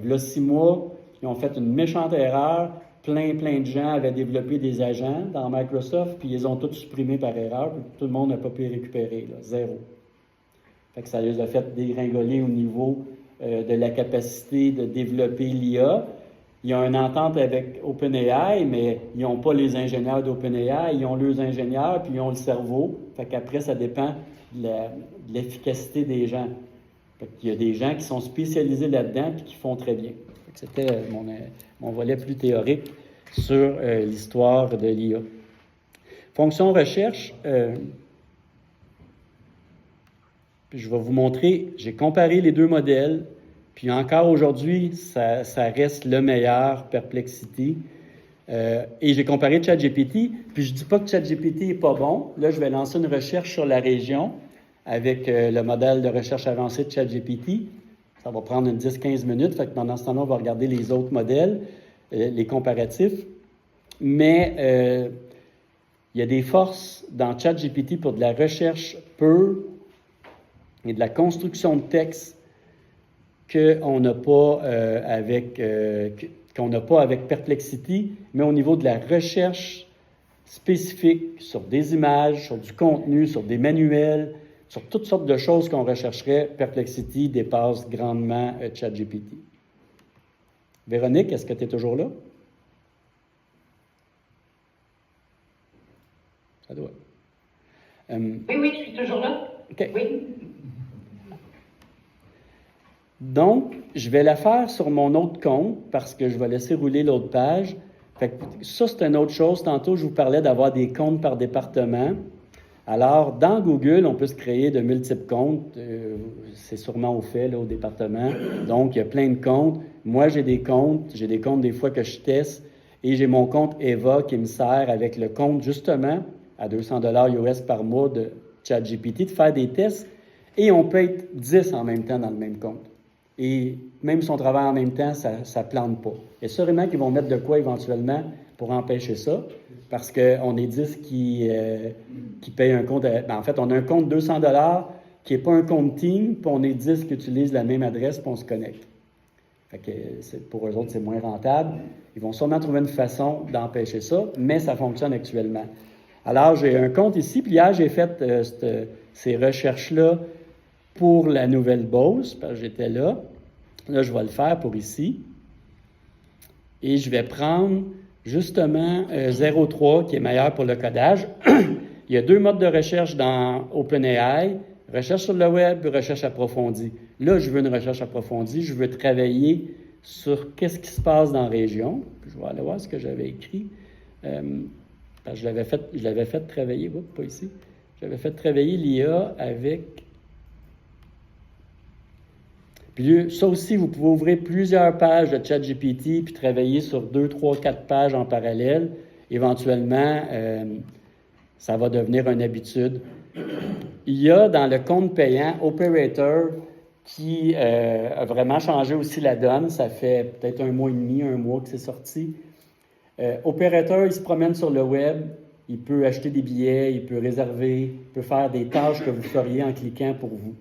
Là, 6 mois, ils ont fait une méchante erreur. Plein de gens avaient développé des agents dans Microsoft, puis ils ont tous supprimés par erreur, puis tout le monde n'a pas pu les récupérer, là, 0. Fait que ça les a fait dégringoler au niveau de la capacité de développer l'IA. Il y a une entente avec OpenAI, mais ils n'ont pas les ingénieurs d'OpenAI, ils ont leurs ingénieurs, puis ils ont le cerveau. Fait qu'après, ça dépend de l'efficacité des gens. Fait qu'il y a des gens qui sont spécialisés là-dedans, puis qui font très bien. C'était mon volet plus théorique sur l'histoire de l'IA. Fonction recherche, puis je vais vous montrer, j'ai comparé les deux modèles, puis encore aujourd'hui, ça reste le meilleur, Perplexity. Et j'ai comparé ChatGPT, puis je ne dis pas que ChatGPT n'est pas bon. Là, je vais lancer une recherche sur la région avec le modèle de recherche avancé de ChatGPT. Ça va prendre une 10-15 minutes. Fait que pendant ce temps-là, on va regarder les autres modèles, les comparatifs. Mais il y a des forces dans ChatGPT pour de la recherche pure et de la construction de texte qu'on n'a pas avec Perplexity, mais au niveau de la recherche spécifique sur des images, sur du contenu, sur des manuels, sur toutes sortes de choses qu'on rechercherait, Perplexity dépasse grandement ChatGPT. Véronique, est-ce que tu es toujours là? Ça doit. Oui, je suis toujours là. OK. Oui. Donc, je vais la faire sur mon autre compte parce que je vais laisser rouler l'autre page. Fait que ça, c'est une autre chose. Tantôt, je vous parlais d'avoir des comptes par département. Alors, dans Google, on peut se créer de multiples comptes. C'est sûrement au fait, là, au département. Donc, il y a plein de comptes. Moi, j'ai des comptes des fois que je teste. Et j'ai mon compte Eva qui me sert avec le compte, justement, à $200 US par mois de ChatGPT, de faire des tests. Et on peut être 10 en même temps dans le même compte. Et même si on travaille en même temps, ça ne plante pas. Et sûrement qu'ils vont mettre de quoi éventuellement pour empêcher ça, parce qu'on est 10 qui payent un compte. En fait, on a un compte $200 qui n'est pas un compte team, puis on est 10 qui utilisent la même adresse, puis on se connecte. Fait que pour eux autres, c'est moins rentable. Ils vont sûrement trouver une façon d'empêcher ça, mais ça fonctionne actuellement. Alors, j'ai un compte ici, puis hier, j'ai fait ces recherches-là pour la nouvelle Bose, parce que j'étais là. Là, je vais le faire pour ici. Et je vais prendre justement 03 qui est meilleur pour le codage. Il y a 2 modes de recherche dans OpenAI, recherche sur le web et recherche approfondie. Là, je veux une recherche approfondie. Je veux travailler sur qu'est-ce qui se passe dans la région. Puis je vais aller voir ce que j'avais écrit. Parce que je l'avais fait travailler, pas ici. J'avais fait travailler l'IA avec... Puis ça aussi, vous pouvez ouvrir plusieurs pages de ChatGPT puis travailler sur 2, 3, 4 pages en parallèle. Éventuellement, ça va devenir une habitude. Il y a dans le compte payant Operator qui a vraiment changé aussi la donne. Ça fait peut-être 1 mois et demi, 1 mois que c'est sorti. Operator, il se promène sur le web. Il peut acheter des billets, il peut réserver, il peut faire des tâches que vous feriez en cliquant pour vous.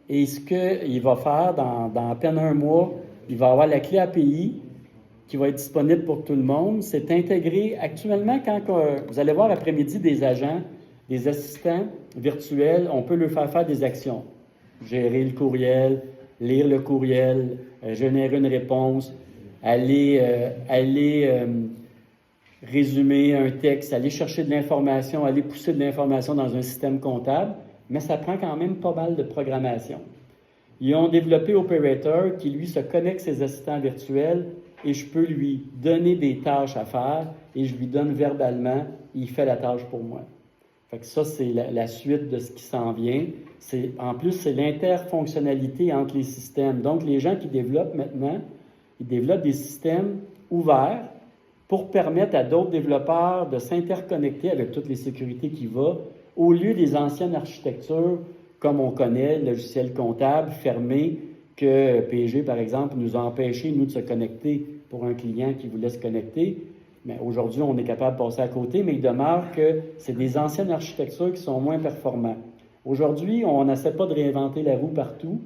Et ce qu'il va faire dans à peine 1 mois, il va avoir la clé API qui va être disponible pour tout le monde. C'est intégré actuellement quand vous allez voir après-midi des agents, des assistants virtuels, on peut leur faire des actions. Gérer le courriel, lire le courriel, générer une réponse, aller résumer un texte, aller chercher de l'information, aller pousser de l'information dans un système comptable, mais ça prend quand même pas mal de programmation. Ils ont développé Operator qui, lui, se connecte ses assistants virtuels et je peux lui donner des tâches à faire et je lui donne verbalement, il fait la tâche pour moi. Fait que ça, c'est la suite de ce qui s'en vient. En plus, c'est l'interfonctionnalité entre les systèmes. Donc, les gens qui développent maintenant, ils développent des systèmes ouverts pour permettre à d'autres développeurs de s'interconnecter avec toutes les sécurités qui vont, au lieu des anciennes architectures, comme on connaît, le logiciel comptable fermé, que PG, par exemple, nous a empêché, nous, de se connecter pour un client qui voulait se connecter. Mais aujourd'hui, on est capable de passer à côté, mais il demeure que c'est des anciennes architectures qui sont moins performantes. Aujourd'hui, on n'essaie pas de réinventer la roue partout.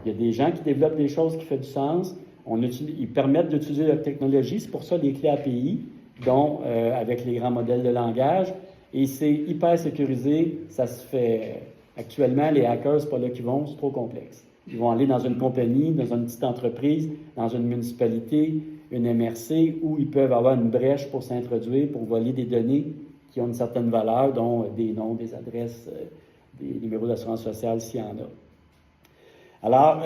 Il y a des gens qui développent des choses qui font du sens. Ils permettent d'utiliser la technologie. C'est pour ça les clés API, dont avec les grands modèles de langage. Et c'est hyper sécurisé. Ça se fait... Actuellement, les hackers, c'est pas là qu'ils vont, c'est trop complexe. Ils vont aller dans une compagnie, dans une petite entreprise, dans une municipalité, une MRC, où ils peuvent avoir une brèche pour s'introduire, pour voler des données qui ont une certaine valeur, dont des noms, des adresses, des numéros d'assurance sociale, s'il y en a. Alors,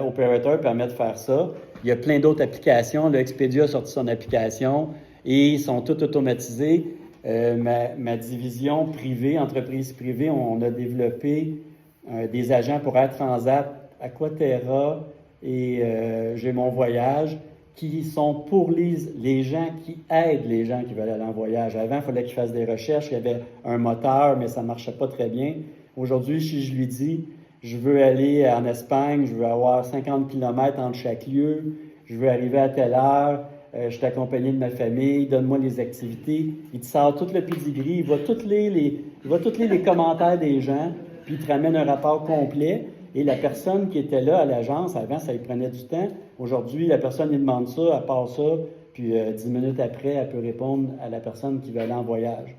Operator permet de faire ça. Il y a plein d'autres applications. Le Expedia a sorti son application et ils sont toutes automatisés. Ma division privée, entreprise privée, on a développé des agents pour Air Transat, Aquaterra et J'ai mon voyage, qui sont pour les gens qui aident les gens qui veulent aller en voyage. Avant, il fallait qu'ils fassent des recherches, il y avait un moteur, mais ça ne marchait pas très bien. Aujourd'hui, si je lui dis, je veux aller en Espagne, je veux avoir 50 km entre chaque lieu, je veux arriver à telle heure, je suis accompagné de ma famille, donne-moi les activités. Il te sort tout le pedigree, il va toutes les commentaires des gens, puis il te ramène un rapport complet. Et la personne qui était là à l'agence, avant, ça lui prenait du temps. Aujourd'hui, la personne lui demande ça, elle part ça, puis 10 minutes après, elle peut répondre à la personne qui veut aller en voyage.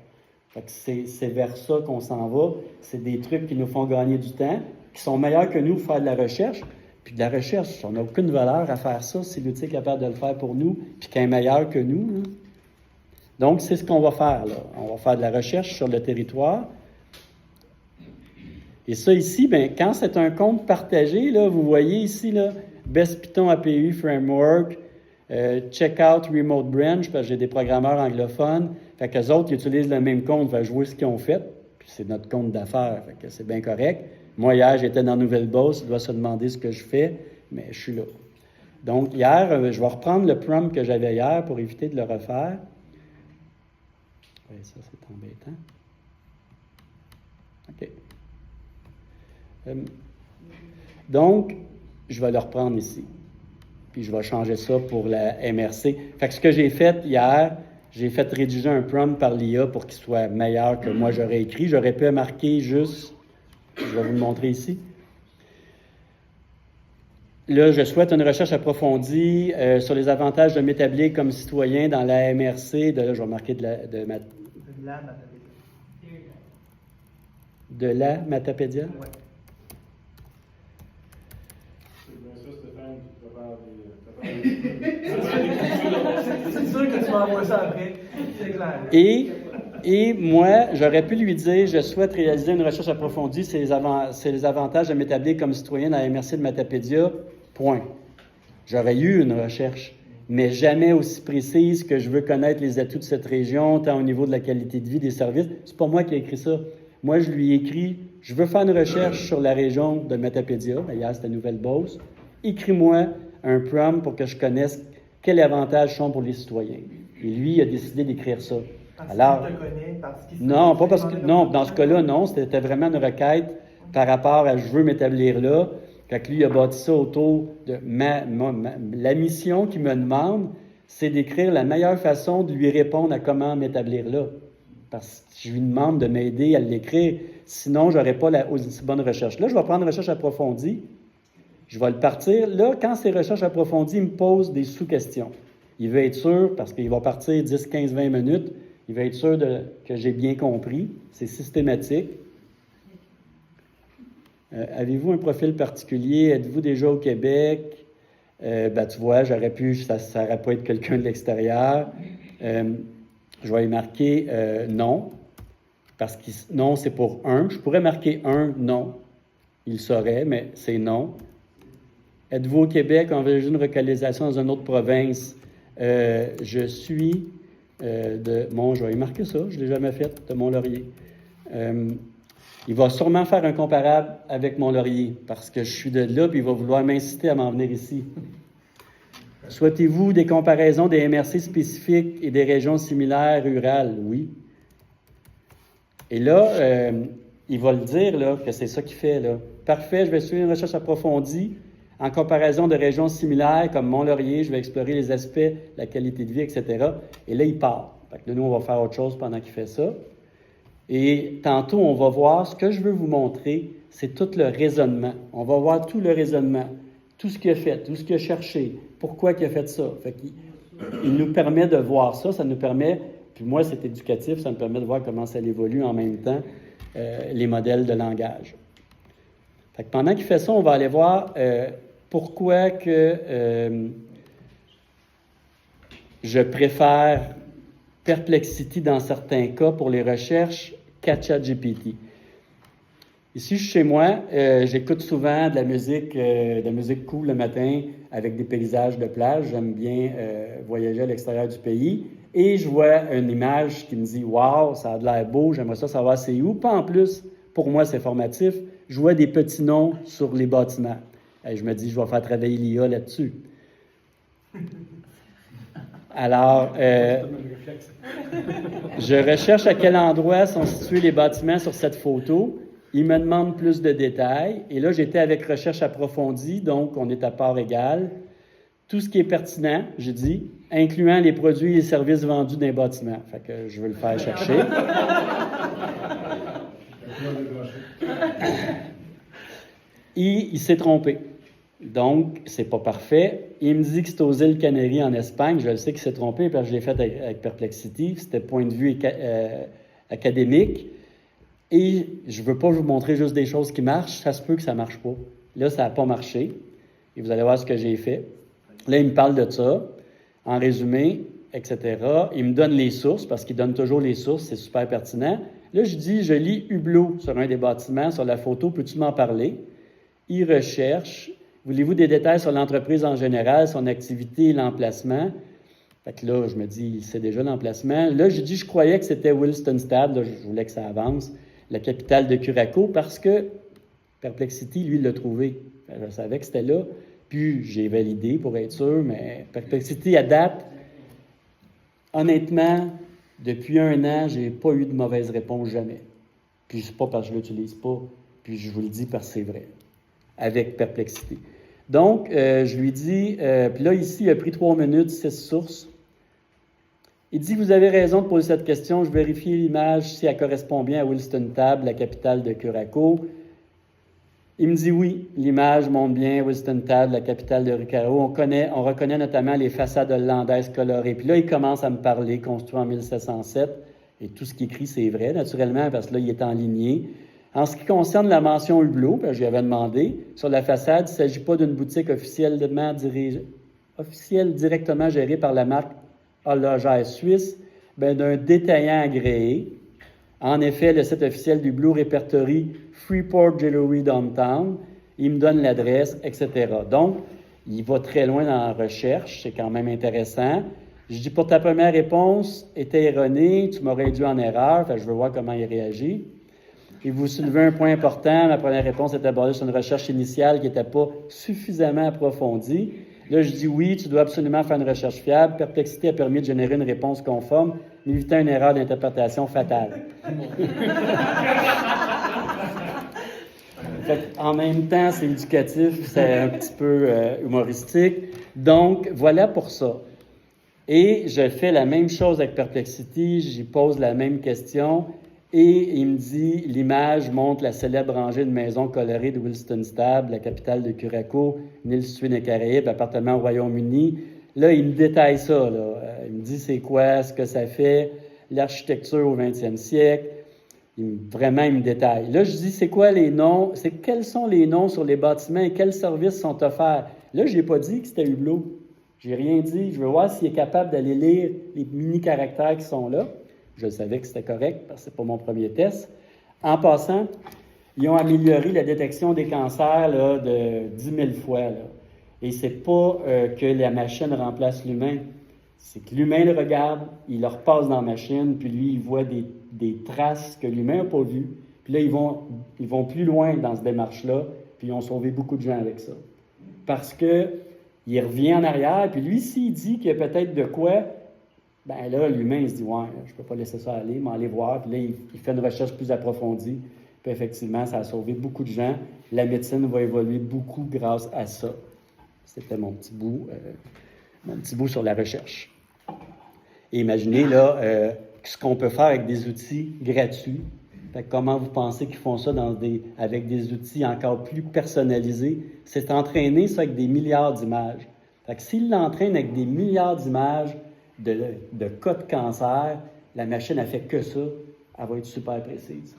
Fait que c'est vers ça qu'on s'en va. C'est des trucs qui nous font gagner du temps, qui sont meilleurs que nous pour faire de la recherche. Puis de la recherche, on n'a aucune valeur à faire ça si l'outil est capable de le faire pour nous, puis qu'il est meilleur que nous. Là. Donc, c'est ce qu'on va faire, là. On va faire de la recherche sur le territoire. Et ça ici, bien, quand c'est un compte partagé, là, vous voyez ici, là, Best Python API Framework, Checkout Remote Branch, parce que j'ai des programmeurs anglophones. Fait qu'eux autres, ils utilisent le même compte, fait jouer ce qu'ils ont fait. Puis c'est notre compte d'affaires, fait que c'est bien correct. Moi, hier, j'étais dans Nouvelle-Beauce, il doit se demander ce que je fais, mais je suis là. Donc, hier, je vais reprendre le prompt que j'avais hier pour éviter de le refaire. Oui, ça, c'est embêtant. OK. Donc, je vais le reprendre ici. Puis, je vais changer ça pour la MRC. Fait que ce que j'ai fait hier, j'ai fait rédiger un prompt par l'IA pour qu'il soit meilleur que moi j'aurais écrit. J'aurais pu marquer juste... Je vais vous le montrer ici. Là, je souhaite une recherche approfondie sur les avantages de m'établir comme citoyen dans la MRC. Là, je vais marquer de la Matapédia. Ouais. C'est bien ça, Stéphane, qui prépare des... C'est sûr que tu m'envoies ça après. C'est clair. Et moi, j'aurais pu lui dire, je souhaite réaliser une recherche approfondie sur les avantages de m'établir comme citoyen dans la MRC de Matapédia, point. J'aurais eu une recherche, mais jamais aussi précise que je veux connaître les atouts de cette région, tant au niveau de la qualité de vie, des services. C'est pas moi qui ai écrit ça. Moi, je lui ai écrit, je veux faire une recherche sur la région de Matapédia. Hier, c'était Nouvelle-Beauce. Écris-moi un prompt pour que je connaisse quels avantages sont pour les citoyens. Et lui, il a décidé d'écrire ça. Alors, non, pas parce que, non, dans ce cas-là, non, c'était vraiment une requête par rapport à je veux m'établir là. Fait que lui, il a bâti ça autour de la mission qu'il me demande, c'est d'écrire la meilleure façon de lui répondre à comment m'établir là. Parce que je lui demande de m'aider à l'écrire, sinon je n'aurais pas la aussi bonne recherche. Là, je vais prendre une recherche approfondie, je vais le partir. Là, quand c'est recherche approfondie, il me pose des sous-questions. Il veut être sûr, parce qu'il va partir 10, 15, 20 minutes, il va être sûr que j'ai bien compris. C'est systématique. Avez-vous un profil particulier? Êtes-vous déjà au Québec? Tu vois, ça n'aurait pas être quelqu'un de l'extérieur. Je vais y marquer non, parce que non, c'est pour un. Je pourrais marquer un non. Il saurait, mais c'est non. Êtes-vous au Québec, envisagez une localisation dans une autre province? Je suis je vais y marquer ça, je ne l'ai jamais fait, de Mont-Laurier. Il va sûrement faire un comparable avec Mont-Laurier, parce que je suis de là, puis il va vouloir m'inciter à m'en venir ici. Souhaitez-vous des comparaisons des MRC spécifiques et des régions similaires rurales? Oui. Et là, il va le dire, là, que c'est ça qu'il fait, là. Parfait, je vais suivre une recherche approfondie en comparaison de régions similaires comme Mont-Laurier. Je vais explorer les aspects, la qualité de vie, etc. Et là, il part. Fait que là, nous, on va faire autre chose pendant qu'il fait ça. Et tantôt, on va voir, ce que je veux vous montrer, c'est tout le raisonnement. On va voir tout le raisonnement, tout ce qu'il a fait, tout ce qu'il a cherché, pourquoi il a fait ça. Fait qu'il il nous permet de voir ça, ça nous permet, puis moi, c'est éducatif, ça me permet de voir comment ça évolue en même temps, les modèles de langage. Fait que pendant qu'il fait ça, on va aller voir pourquoi que je préfère Perplexity dans certains cas pour les recherches qu'à ChatGPT. Ici, je suis chez moi, j'écoute souvent de la musique cool le matin avec des paysages de plage. J'aime bien voyager à l'extérieur du pays. Et je vois une image qui me dit « Wow, ça a de l'air beau, j'aimerais ça savoir c'est où. » Pas en plus, pour moi, c'est formatif. Je vois des petits noms sur les bâtiments. Et je me dis « Je vais faire travailler l'IA là-dessus. » Alors, je recherche à quel endroit sont situés les bâtiments sur cette photo. Il me demande plus de détails. Et là, j'étais avec recherche approfondie, donc on est à part égale. Tout ce qui est pertinent, j'ai dit, incluant les produits et les services vendus dans les bâtiments. Fait que je veux le faire chercher. Et il s'est trompé. Donc, c'est pas parfait. Il me dit que c'est aux îles Canaries en Espagne. Je le sais qu'il s'est trompé parce que je l'ai fait avec Perplexity. C'était point de vue académique. Et je ne veux pas vous montrer juste des choses qui marchent. Ça se peut que ça ne marche pas. Là, ça n'a pas marché. Et vous allez voir ce que j'ai fait. Là, il me parle de ça, en résumé, etc. Il me donne les sources, parce qu'il donne toujours les sources. C'est super pertinent. Là, je dis, je lis Hublot sur un des bâtiments, sur la photo. Peux-tu m'en parler? Il recherche. Voulez-vous des détails sur l'entreprise en général, son activité et l'emplacement? Fait que là, je me dis, c'est déjà l'emplacement. Là, je dis, je croyais que c'était Wilstonstad. Là, je voulais que ça avance. La capitale de Curaçao, parce que Perplexity, lui, l'a trouvé. Je savais que c'était là. Puis, j'ai validé pour être sûr, mais Perplexity, à date, honnêtement, depuis 1 an, j'ai pas eu de mauvaise réponse, jamais. Puis, c'est pas parce que je l'utilise pas. Puis, je vous le dis parce que c'est vrai. Avec Perplexity. Donc, je lui dis, puis là, ici, il a pris 3 minutes, 6 sources. Il dit, vous avez raison de poser cette question, je vérifie l'image si elle correspond bien à Wilstonstad, la capitale de Curaçao. Il me dit oui, l'image montre bien Wilstonstad, la capitale de Curaçao. On reconnaît notamment les façades hollandaises colorées. Puis là, il commence à me parler, construit en 1707, et tout ce qu'il écrit, c'est vrai, naturellement, parce que là, il est en lignée. En ce qui concerne la mention Hublot, j'y avais demandé, sur la façade, il ne s'agit pas d'une boutique officielle directement gérée par la marque horlogère suisse, d'un détaillant agréé. En effet, le site officiel d'Hublot répertorie Freeport Jewelry Downtown. Il me donne l'adresse, etc. Donc, il va très loin dans la recherche. C'est quand même intéressant. Je dis, pour ta première réponse était erronée, tu m'aurais induit en erreur. Fait, je veux voir comment il réagit. Puis vous soulevez un point important. Ma première réponse était basée sur une recherche initiale qui n'était pas suffisamment approfondie. Là, je dis oui, tu dois absolument faire une recherche fiable. Perplexity a permis de générer une réponse conforme, évitant une erreur d'interprétation fatale. En même temps, c'est éducatif, c'est un petit peu humoristique. Donc, voilà pour ça. Et je fais la même chose avec Perplexity, j'y pose la même question. Et il me dit, l'image montre la célèbre rangée de maisons colorées de Wilstonstad, la capitale de Curaçao, une île située dans les Caraïbes, appartement au Royaume-Uni. Là, il me détaille ça. Là. Il me dit c'est quoi, ce que ça fait, l'architecture au 20e siècle. Vraiment, il me détaille. Là, je dis, c'est quoi les noms? Quels sont les noms sur les bâtiments et quels services sont offerts? Là, je n'ai pas dit que c'était Hublot. Je n'ai rien dit. Je veux voir s'il est capable d'aller lire les mini-caractères qui sont là. Je savais que c'était correct parce que ce n'est pas mon premier test. En passant, ils ont amélioré la détection des cancers là, de 10 000 fois. Là. Et ce n'est pas que la machine remplace l'humain. C'est que l'humain le regarde, il le repasse dans la machine, puis lui, il voit des traces que l'humain n'a pas vues. Puis là, ils vont plus loin dans cette démarche-là, puis ils ont sauvé beaucoup de gens avec ça. Parce qu'il revient en arrière, puis lui, s'il dit qu'il y a peut-être de quoi, ben là, l'humain, il se dit « Ouais, je ne peux pas laisser ça aller, mais aller voir. » Puis là, il fait une recherche plus approfondie. Puis effectivement, ça a sauvé beaucoup de gens. La médecine va évoluer beaucoup grâce à ça. C'était mon petit bout sur la recherche. Et imaginez, là, ce qu'on peut faire avec des outils gratuits. Fait que comment vous pensez qu'ils font ça avec des outils encore plus personnalisés? C'est entraîner ça avec des milliards d'images. Fait que s'ils l'entraînent avec des milliards d'images de cas de cancer, la machine n'a fait que ça, elle va être super précise.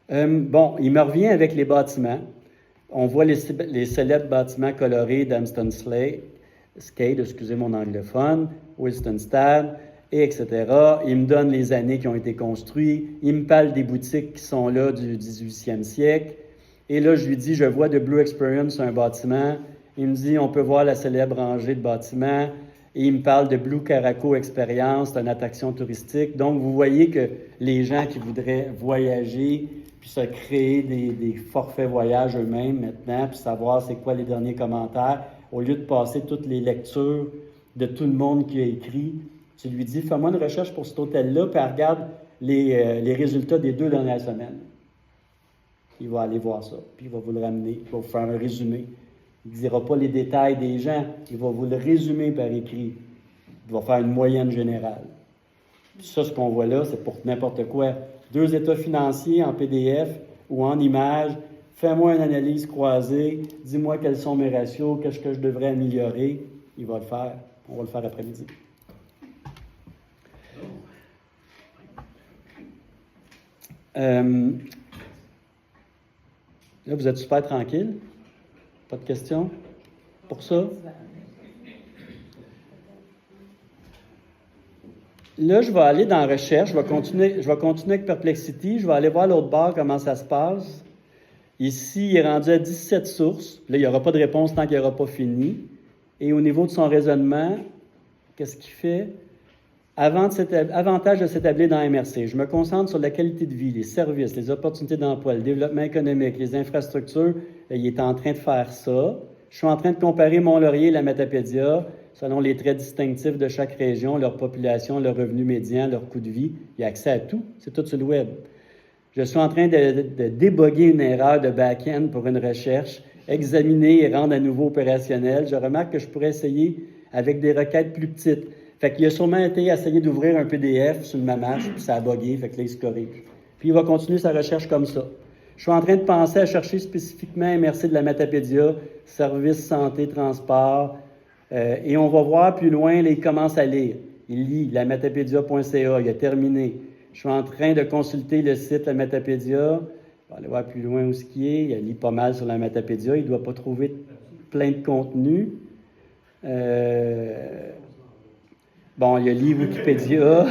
Bon, il me revient avec les bâtiments. On voit les célèbres bâtiments colorés d'Amston Skate, excusez mon anglophone, Wilstonstad, etc. Il me donne les années qui ont été construits. Il me parle des boutiques qui sont là du 18e siècle. Et là, je lui dis, je vois de Blue Experience sur un bâtiment. Il me dit, on peut voir la célèbre rangée de bâtiments. Et il me parle de Blue Caraco Experience, c'est une attraction touristique. Donc, vous voyez que les gens qui voudraient voyager, puis se créer des forfaits voyages eux-mêmes maintenant, puis savoir c'est quoi les derniers commentaires, au lieu de passer toutes les lectures de tout le monde qui a écrit, tu lui dis, fais-moi une recherche pour cet hôtel-là, puis regarde les résultats des 2 dernières semaines. Il va aller voir ça, puis il va vous le ramener, il va vous faire un résumé. Il ne dira pas les détails des gens, il va vous le résumer par écrit. Il va faire une moyenne générale. Puis ça, ce qu'on voit là, c'est pour n'importe quoi. 2 états financiers en PDF ou en images. Fais-moi une analyse croisée. Dis-moi quels sont mes ratios, qu'est-ce que je devrais améliorer. Il va le faire. On va le faire après-midi. Là, vous êtes super tranquille. Pas de questions pour ça? Là, je vais aller dans la recherche, je vais continuer avec Perplexity, je vais aller voir l'autre bord comment ça se passe. Ici, il est rendu à 17 sources. Là, il n'y aura pas de réponse tant qu'il n'aura pas fini. Et au niveau de son raisonnement, qu'est-ce qu'il fait? Avantage de s'établir dans MRC. Je me concentre sur la qualité de vie, les services, les opportunités d'emploi, le développement économique, les infrastructures. Il est en train de faire ça. Je suis en train de comparer Mont-Laurier et la Matapédia selon les traits distinctifs de chaque région, leur population, leur revenu médian, leur coût de vie. Il y a accès à tout. C'est tout sur le web. Je suis en train de déboguer une erreur de back-end pour une recherche, examiner et rendre à nouveau opérationnel. Je remarque que je pourrais essayer avec des requêtes plus petites. Fait qu'il a sûrement été essayé d'ouvrir un PDF sur ma marche, puis ça a bugué, fait que là, il se corrige. Puis il va continuer sa recherche comme ça. Je suis en train de penser à chercher spécifiquement MRC de la Matapédia, services, santé, transport, et on va voir plus loin, là, il commence à lire. Il lit la matapédia.ca, il a terminé. Je suis en train de consulter le site La Matapédia. On va aller voir plus loin où ce qui est. Il lit pas mal sur la Matapédia. Il ne doit pas trouver plein de contenu. Bon, il a lu Wikipédia.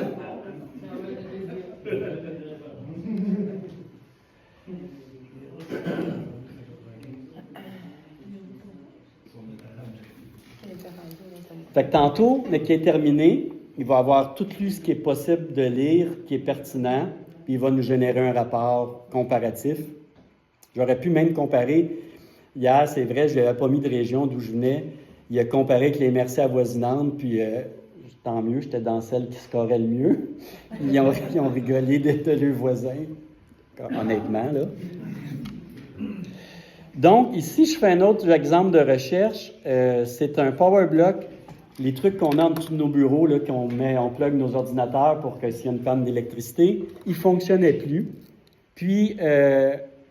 Fait que tantôt, mais qui est terminé, il va avoir tout lu ce qui est possible de lire, qui est pertinent, puis il va nous générer un rapport comparatif. J'aurais pu même comparer, hier, c'est vrai, je n'avais pas mis de région d'où je venais, il a comparé avec les MRC avoisinantes, puis tant mieux, j'étais dans celle qui scorait le mieux. Ils ont rigolé de leurs voisins, honnêtement, là. Donc, ici, je fais un autre exemple de recherche. C'est un power block. Les trucs qu'on a en dessous de nos bureaux, là, on plug nos ordinateurs pour que s'il y a une panne d'électricité, ils ne fonctionnaient plus. Puis,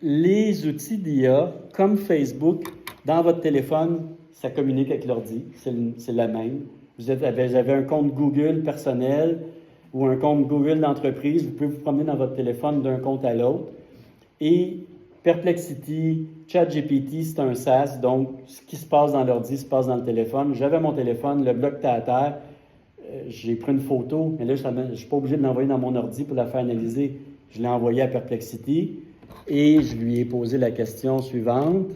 les outils d'IA, comme Facebook, dans votre téléphone, ça communique avec l'ordi, c'est le même. vous avez un compte Google personnel ou un compte Google d'entreprise, vous pouvez vous promener dans votre téléphone d'un compte à l'autre. Et Perplexity, ChatGPT, c'est un SaaS, donc ce qui se passe dans l'ordi se passe dans le téléphone. J'avais mon téléphone, le bloc était à terre, j'ai pris une photo, mais là, je ne suis pas obligé de l'envoyer dans mon ordi pour la faire analyser. Je l'ai envoyé à Perplexity et je lui ai posé la question suivante.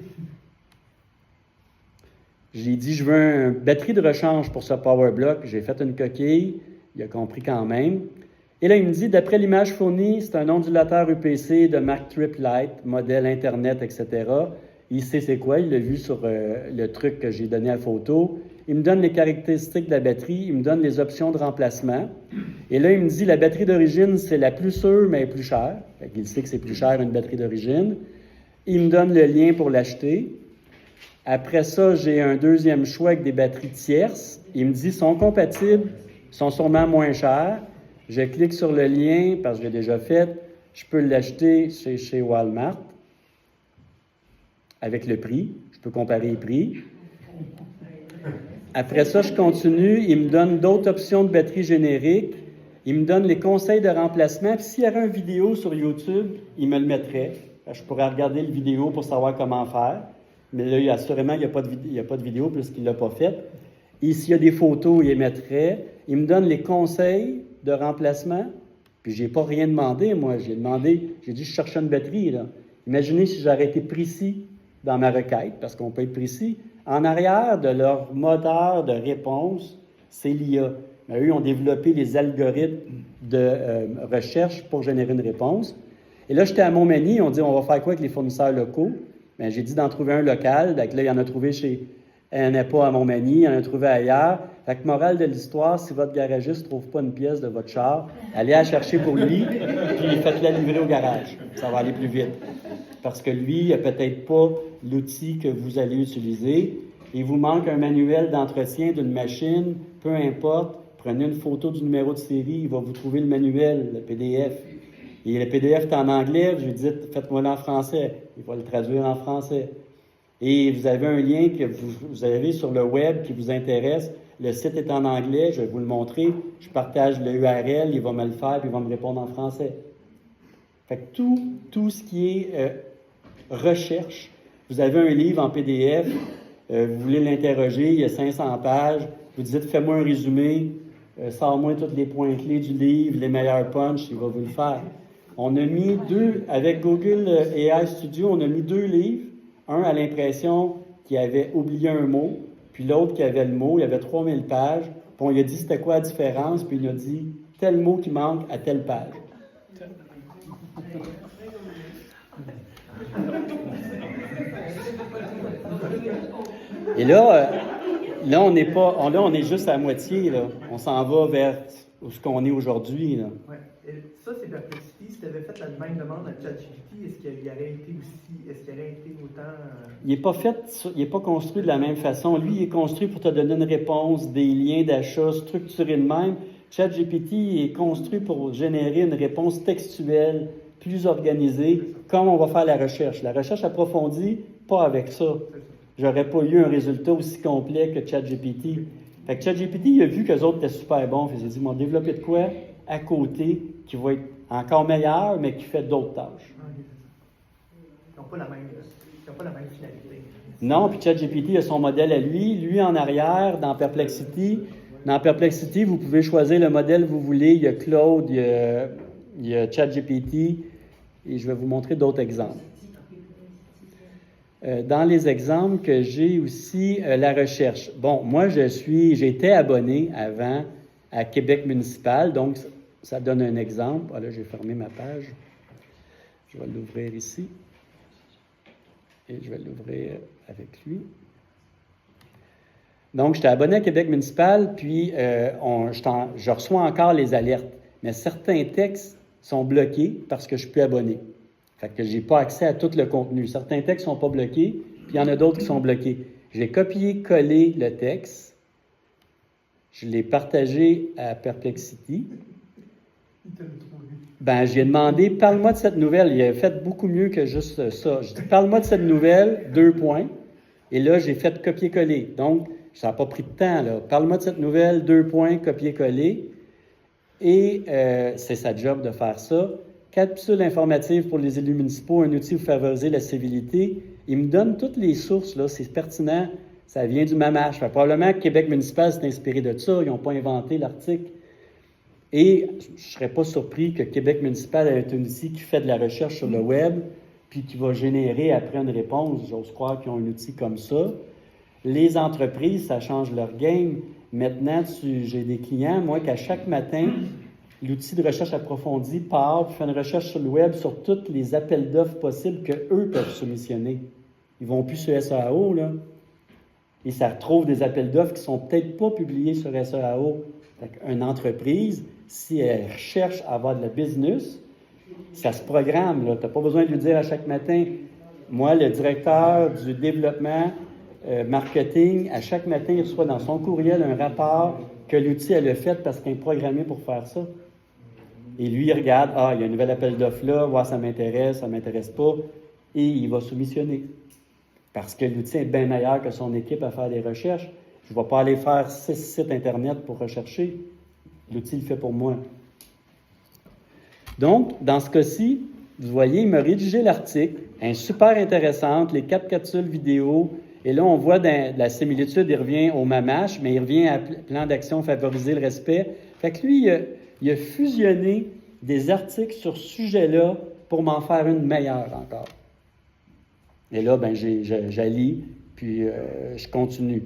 J'ai dit, je veux une batterie de rechange pour ce power block. J'ai fait une coquille, il a compris quand même. Et là, il me dit, d'après l'image fournie, c'est un ondulateur UPC de marque Triplite, modèle Internet, etc. Il sait c'est quoi, il l'a vu sur le truc que j'ai donné à photo. Il me donne les caractéristiques de la batterie, il me donne les options de remplacement. Et là, il me dit, la batterie d'origine, c'est la plus sûre, mais plus chère. Il sait que c'est plus cher une batterie d'origine. Il me donne le lien pour l'acheter. Après ça, j'ai un deuxième choix avec des batteries tierces. Il me dit, sont compatibles, sont sûrement moins chères. Je clique sur le lien, parce que je l'ai déjà fait. Je peux l'acheter chez Walmart avec le prix. Je peux comparer les prix. Après ça, je continue. Il me donne d'autres options de batterie génériques. Il me donne les conseils de remplacement. Puis s'il y avait une vidéo sur YouTube, il me le mettrait. Je pourrais regarder la vidéo pour savoir comment faire. Mais là, assurément, il n'y a pas de vidéo puisqu'il ne l'a pas faite. Et s'il y a des photos, il les mettrait. Il me donne les conseils de remplacement. Puis je n'ai pas rien demandé, moi. J'ai dit, je cherchais une batterie, là. Imaginez si j'aurais été précis dans ma requête, parce qu'on peut être précis. En arrière de leur moteur de réponse, c'est l'IA. Mais eux ont développé les algorithmes de recherche pour générer une réponse. Et là, j'étais à Montmagny, on dit, on va faire quoi avec les fournisseurs locaux? Bien, j'ai dit d'en trouver un local. Donc là, il y en a trouvé il n'y en a pas à Montmagny, il y en a trouvé ailleurs. Fait que morale de l'histoire, si votre garagiste ne trouve pas une pièce de votre char, allez la chercher pour lui, puis faites-la livrer au garage. Ça va aller plus vite. Parce que lui, il n'a peut-être pas l'outil que vous allez utiliser. Il vous manque un manuel d'entretien d'une machine, peu importe. Prenez une photo du numéro de série, il va vous trouver le manuel, le PDF. Et le PDF est en anglais, je lui dis, faites-moi-le en français. Il va le traduire en français. Et vous avez un lien que vous avez sur le web qui vous intéresse. Le site est en anglais, je vais vous le montrer. Je partage le URL, il va me le faire, puis il va me répondre en français. Fait que tout ce qui est recherche, vous avez un livre en PDF, vous voulez l'interroger, il y a 500 pages, vous dites, fais-moi un résumé, sors-moi tous les points clés du livre, les meilleurs punchs, il va vous le faire. On a mis avec Google AI Studio, on a mis 2 livres, un à l'impression qui avait oublié un mot, puis l'autre qui avait le mot, il y avait 3000 pages, puis on lui a dit c'était quoi la différence, puis il a dit tel mot qui manque à telle page. Et là on est juste à moitié, là. On s'en va vers ce qu'on est aujourd'hui, là. Ouais. Et ça, c'est Perplexity. Si tu avais fait la même demande à ChatGPT, est-ce qu'il aurait été autant... Il n'est pas construit de la même façon. Lui, il est construit pour te donner une réponse, des liens d'achat structurés de même. ChatGPT est construit pour générer une réponse textuelle, plus organisée, comme on va faire la recherche. La recherche approfondie, pas avec ça. J'aurais pas eu un résultat aussi complet que ChatGPT. Fait que ChatGPT, il a vu qu'eux autres étaient super bons. Il s'est dit, ils m'ont développé de quoi à côté qui va être encore meilleur, mais qui fait d'autres tâches. Ils n'ont pas la même finalité. Non, puis ChatGPT a son modèle à lui. Lui, en arrière, dans Perplexity, vous pouvez choisir le modèle que vous voulez. Il y a Claude, il y a ChatGPT, et je vais vous montrer d'autres exemples. Dans les exemples que j'ai aussi, la recherche. Bon, moi, j'étais abonné avant à Québec municipal, donc ça donne un exemple. Voilà, j'ai fermé ma page. Je vais l'ouvrir ici. Et je vais l'ouvrir avec lui. Donc, j'étais abonné à Québec municipal, puis je reçois encore les alertes. Mais certains textes sont bloqués parce que je suis plus abonné. Fait que je n'ai pas accès à tout le contenu. Certains textes ne sont pas bloqués, puis il y en a d'autres qui sont bloqués. J'ai copié-collé le texte. Je l'ai partagé à Perplexity. Ben, j'ai demandé, parle-moi de cette nouvelle. Il a fait beaucoup mieux que juste ça. Je dis, parle-moi de cette nouvelle, 2 points. Et là, j'ai fait copier-coller. Donc, Ça n'a pas pris de temps, là. Parle-moi de cette nouvelle, 2 points, copier-coller. Et c'est sa job de faire ça. Capsule informative pour les élus municipaux, un outil pour favoriser la civilité. Il me donne toutes les sources, là, c'est pertinent. Ça vient du MAMACH. Probablement que Québec municipal s'est inspiré de ça. Ils n'ont pas inventé l'article. Et je ne serais pas surpris que Québec municipal ait un outil qui fait de la recherche sur le web, puis qui va générer après une réponse. J'ose croire qu'ils ont un outil comme ça. Les entreprises, ça change leur game. Maintenant, j'ai des clients, moi, qu'à chaque matin, l'outil de recherche approfondie part, puis fait une recherche sur le web sur tous les appels d'offres possibles qu'eux peuvent soumissionner. Ils ne vont plus sur SEAO, là. Et ça retrouve des appels d'offres qui ne sont peut-être pas publiés sur SEAO. Une entreprise, si elle cherche à avoir de la business, ça se programme. Tu n'as pas besoin de lui dire à chaque matin. Moi, le directeur du développement marketing, à chaque matin, il reçoit dans son courriel un rapport que l'outil elle a fait parce qu'il est programmé pour faire ça. Et lui, il regarde, il y a un nouvel appel d'offres là, voir ça m'intéresse pas, et il va soumissionner. Parce que l'outil est bien meilleur que son équipe à faire des recherches. Je ne vais pas aller faire 6 sites Internet pour rechercher. L'outil le fait pour moi. Donc, dans ce cas-ci, vous voyez, il m'a rédigé l'article, super intéressante, les 4 capsules vidéo. Et là, on voit dans la similitude, il revient au MAMACH, mais il revient à plan d'action favoriser le respect. Fait que lui, il a fusionné des articles sur ce sujet-là pour m'en faire une meilleure encore. Et là, j'allie, puis je continue.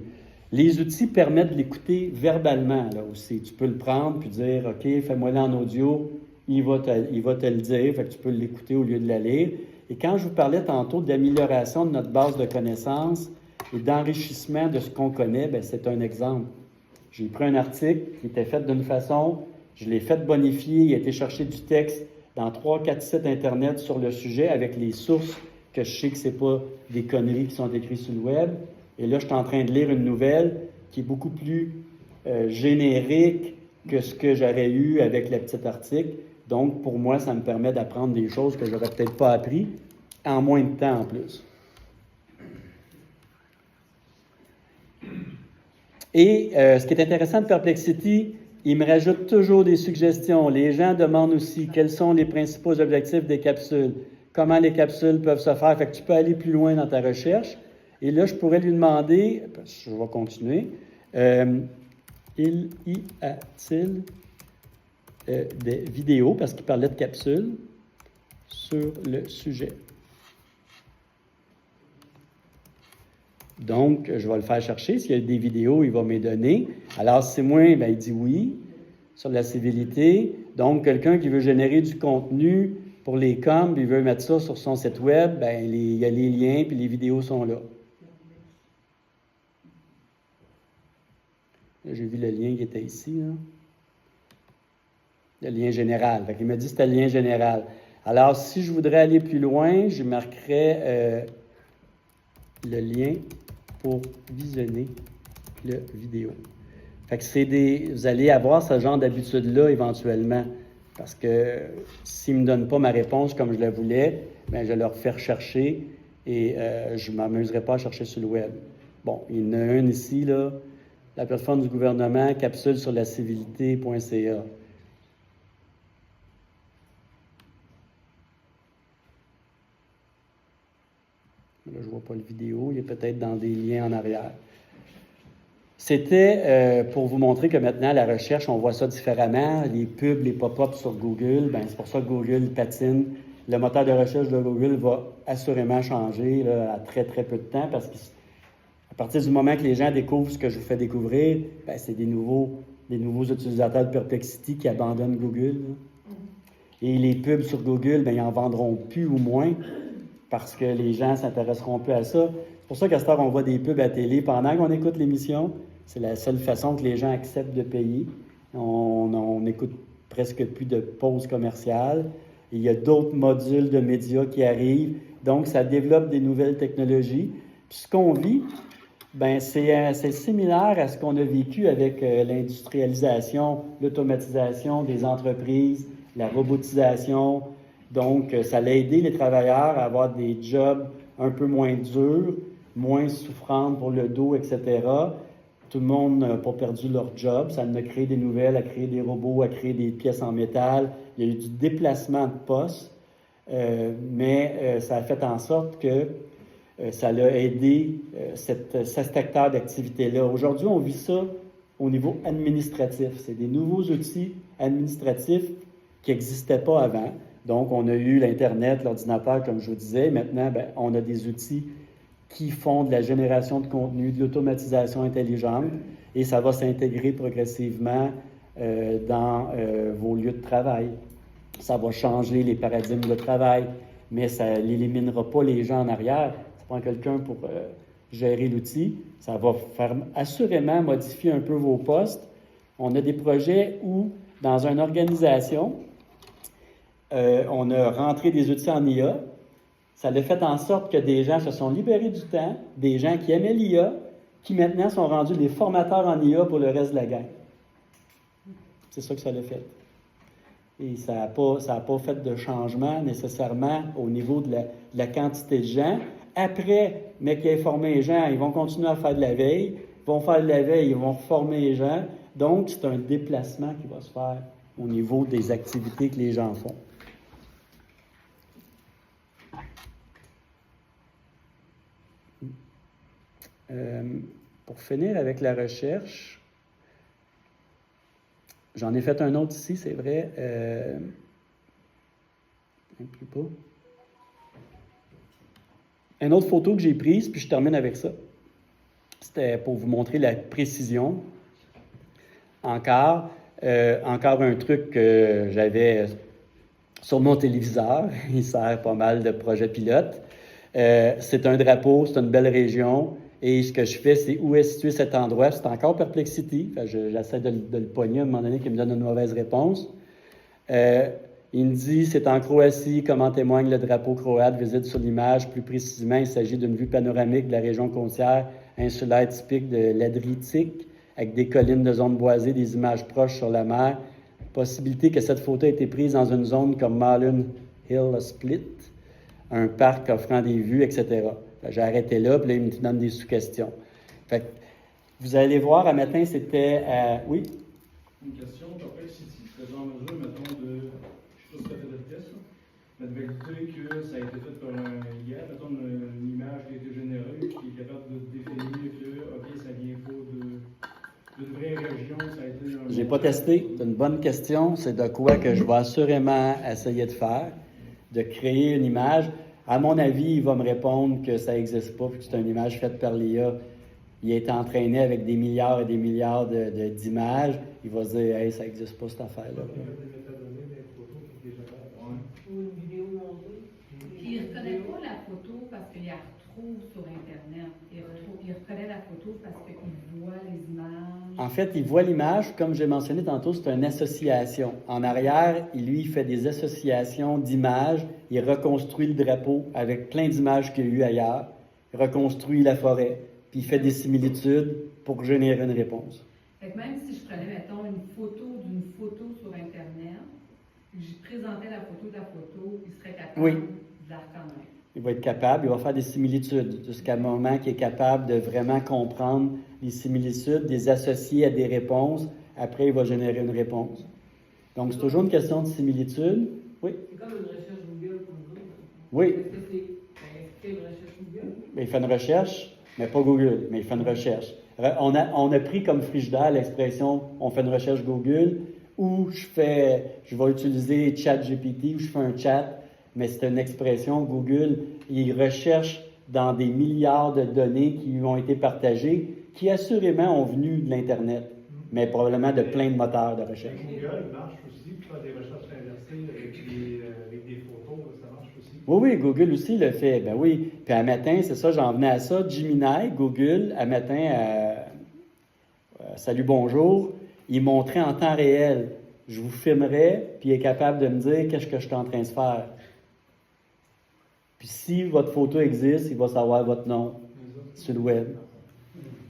Les outils permettent de l'écouter verbalement, là aussi. Tu peux le prendre puis dire, OK, fais-moi-le en audio, il va te le dire, fait que tu peux l'écouter au lieu de la lire. Et quand je vous parlais tantôt d'amélioration de notre base de connaissances et d'enrichissement de ce qu'on connaît, c'est un exemple. J'ai pris un article qui était fait d'une façon, je l'ai fait bonifier, il a été chercher du texte dans 3-4 sites Internet sur le sujet avec les sources que je sais que ce n'est pas des conneries qui sont écrites sur le web. Et là, je suis en train de lire une nouvelle qui est beaucoup plus générique que ce que j'aurais eu avec le petit article. Donc, pour moi, ça me permet d'apprendre des choses que je n'aurais peut-être pas appris en moins de temps en plus. Et ce qui est intéressant de Perplexity, il me rajoute toujours des suggestions. Les gens demandent aussi quels sont les principaux objectifs des capsules, comment les capsules peuvent se faire. Fait que tu peux aller plus loin dans ta recherche. Et là, je pourrais lui demander, je vais continuer, y a-t-il des vidéos, parce qu'il parlait de capsules, sur le sujet. Donc, je vais le faire chercher. S'il y a des vidéos, il va me les donner. Alors, si c'est moi, il dit oui, sur la civilité. Donc, quelqu'un qui veut générer du contenu pour les coms, il veut mettre ça sur son site web, il y a les liens, puis les vidéos sont là. Là, j'ai vu le lien qui était ici, là. Le lien général. Il m'a dit que c'était le lien général. Alors, si je voudrais aller plus loin, je marquerais le lien pour visionner la vidéo. Fait que vous allez avoir ce genre d'habitude-là éventuellement. Parce que s'il ne me donne pas ma réponse comme je la voulais, je vais leur faire chercher et je ne m'amuserai pas à chercher sur le web. Bon, il y en a un ici, là. La plateforme du gouvernement, capsule sur la civilité.ca. Là, je ne vois pas la vidéo, il est peut-être dans des liens en arrière. C'était pour vous montrer que maintenant, la recherche, on voit ça différemment. Les pubs, les pop-ups sur Google, c'est pour ça que Google patine. Le moteur de recherche de Google va assurément changer là, à très, très peu de temps parce qu'à partir du moment que les gens découvrent ce que je vous fais découvrir, c'est des nouveaux utilisateurs de Perplexity qui abandonnent Google. Là. Et les pubs sur Google, ils en vendront plus ou moins parce que les gens ne s'intéresseront plus à ça. C'est pour ça qu'à cette heure, on voit des pubs à télé pendant qu'on écoute l'émission. C'est la seule façon que les gens acceptent de payer. On n'écoute presque plus de pauses commerciales. Il y a d'autres modules de médias qui arrivent. Donc, ça développe des nouvelles technologies. Puis ce qu'on vit, c'est similaire à ce qu'on a vécu avec l'industrialisation, l'automatisation des entreprises, la robotisation. Donc, ça a aidé les travailleurs à avoir des jobs un peu moins durs, moins souffrants pour le dos, etc. Tout le monde n'a pas perdu leur job. Ça en a créé des nouvelles, a créé des robots, a créé des pièces en métal. Il y a eu du déplacement de postes, mais ça a fait en sorte que ça a aidé cet secteur d'activité-là. Aujourd'hui, on vit ça au niveau administratif. C'est des nouveaux outils administratifs qui n'existaient pas avant. Donc, on a eu l'Internet, l'ordinateur, comme je vous disais. Maintenant, on a des outils qui font de la génération de contenu, de l'automatisation intelligente, et ça va s'intégrer progressivement dans vos lieux de travail. Ça va changer les paradigmes de travail, mais ça n'éliminera pas les gens en arrière. Ça prend quelqu'un pour gérer l'outil. Ça va faire assurément modifier un peu vos postes. On a des projets où, dans une organisation, on a rentré des outils en IA. Ça a fait en sorte que des gens se sont libérés du temps, des gens qui aimaient l'IA, qui maintenant sont rendus des formateurs en IA pour le reste de la gang. C'est ça que ça l'a fait. Et ça n'a pas fait de changement nécessairement au niveau de la quantité de gens. Après, mais qu'ils aient formé les gens, ils vont continuer à faire de la veille. Ils vont faire de la veille, ils vont reformer les gens. Donc, c'est un déplacement qui va se faire au niveau des activités que les gens font. Pour finir avec la recherche, j'en ai fait un autre ici, c'est vrai. Plus pas. Une autre photo que j'ai prise, puis je termine avec ça. C'était pour vous montrer la précision. Encore un truc que j'avais sur mon téléviseur. Il sert pas mal de projets pilotes. C'est un drapeau, c'est une belle région. Et ce que je fais, c'est où est situé cet endroit. C'est encore Perplexity. J'essaie de le pogner à un moment donné qu'il me donne une mauvaise réponse. Il me dit, c'est en Croatie, comme en témoigne le drapeau croate, visite sur l'image. Plus précisément, il s'agit d'une vue panoramique de la région côtière insulaire typique de l'Adriatique, avec des collines de zones boisées, des images proches sur la mer. Possibilité que cette photo ait été prise dans une zone comme Malin Hill Split, un parc offrant des vues, etc. J'ai arrêté là, puis là, il me donne des sous-questions. Fait que, vous allez voir, à matin, c'était... oui? Une question, Perplexity serait en mesure, mettons, de... Je ne sais pas si tu as fait le test, mais de vérifier que ça a été fait par un IA, mettons une image qui a été générée, qui est capable de définir que, OK, ça vient pas d'une vraie région, ça a été un... J'ai pas testé. C'est une bonne question. C'est de quoi que je vais assurément essayer de faire, de créer une image. À mon avis, il va me répondre que ça n'existe pas, puis que c'est une image faite par l'IA. Il a été entraîné avec des milliards et des milliards d'images. Il va se dire, hey, ça n'existe pas cette affaire-là. Ou une vidéo montée. Puis il ne reconnaît pas la photo parce qu'il la retrouve sur Internet. Il reconnaît la photo parce qu'il voit les images. En fait, il voit l'image. Comme j'ai mentionné tantôt, c'est une association. En arrière, lui, il fait des associations d'images. Il reconstruit le drapeau avec plein d'images qu'il y a eu ailleurs. Il reconstruit la forêt. Puis il fait des similitudes pour générer une réponse. Fait que même si je prenais, mettons, une photo d'une photo sur Internet, puis je présentais la photo de la photo, il serait capable Oui. de la reconnaître. Il va être capable, il va faire des similitudes jusqu'à un moment qu'il est capable de vraiment comprendre les similitudes, les associer à des réponses. Après, il va générer une réponse. Donc, c'est toujours une question de similitude. Oui? C'est comme une recherche Google pour nous. Oui. Est-ce que c'est une recherche Google? Mais il fait une recherche, mais pas Google, mais il fait une recherche. On a pris comme frigidaire l'expression « on fait une recherche Google » ou je vais utiliser ChatGPT ou je fais un chat, mais c'est une expression Google. Il recherche dans des milliards de données qui lui ont été partagées, qui assurément ont venu de l'Internet, mais probablement de plein de moteurs de recherche. Google marche aussi pour faire des recherches inversées avec des photos, ça marche aussi. Oui, Google aussi le fait. Ben oui. Puis à matin, c'est ça, j'en venais à ça. Gemini, Google, à matin, salut, bonjour, il montrait en temps réel. Je vous filmerai, puis il est capable de me dire qu'est-ce que je suis en train de faire. Puis si votre photo existe, il va savoir votre nom sur le web.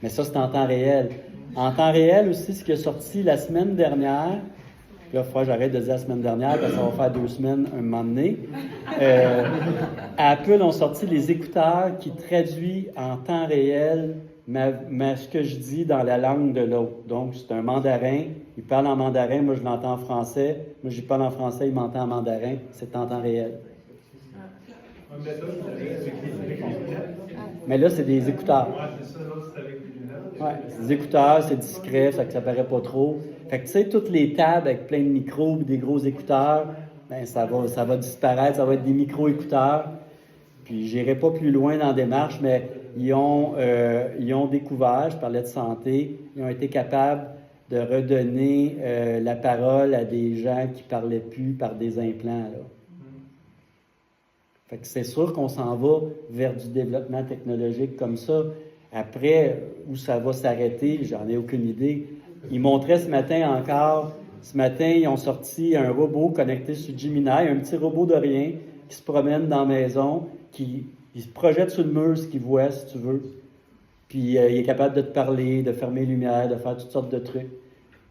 Mais ça, c'est en temps réel. En temps réel aussi, ce qui est sorti la semaine dernière, puis là, il faudra que j'arrête de dire la semaine dernière, parce que ça va faire 2 semaines, un moment donné. Apple ont sorti les écouteurs qui traduisent en temps réel mais ce que je dis dans la langue de l'autre. Donc, c'est un mandarin, il parle en mandarin, moi je l'entends en français, moi j'y parle en français, il m'entend en mandarin, c'est en temps réel. Une méthode, vous avez avec les lunettes. Mais là, c'est des écouteurs. Ouais, c'est ça, là, c'est avec les lunettes. Ouais, c'est des écouteurs, c'est discret, ça ne paraît pas trop. Fait que tu sais, toutes les tables avec plein de micros, des gros écouteurs, ben ça va disparaître, ça va être des micro-écouteurs. Puis j'irai pas plus loin dans la démarche, mais ils ont découvert, je parlais de santé, ils ont été capables de redonner la parole à des gens qui parlaient plus par des implants, là. Fait que c'est sûr qu'on s'en va vers du développement technologique comme ça. Après, où ça va s'arrêter, j'en ai aucune idée. Ils montraient ce matin, ils ont sorti un robot connecté sur Gemini, un petit robot de rien qui se promène dans la maison, qui se projette sur le mur ce qu'il voit, si tu veux. Puis il est capable de te parler, de fermer les lumières, de faire toutes sortes de trucs.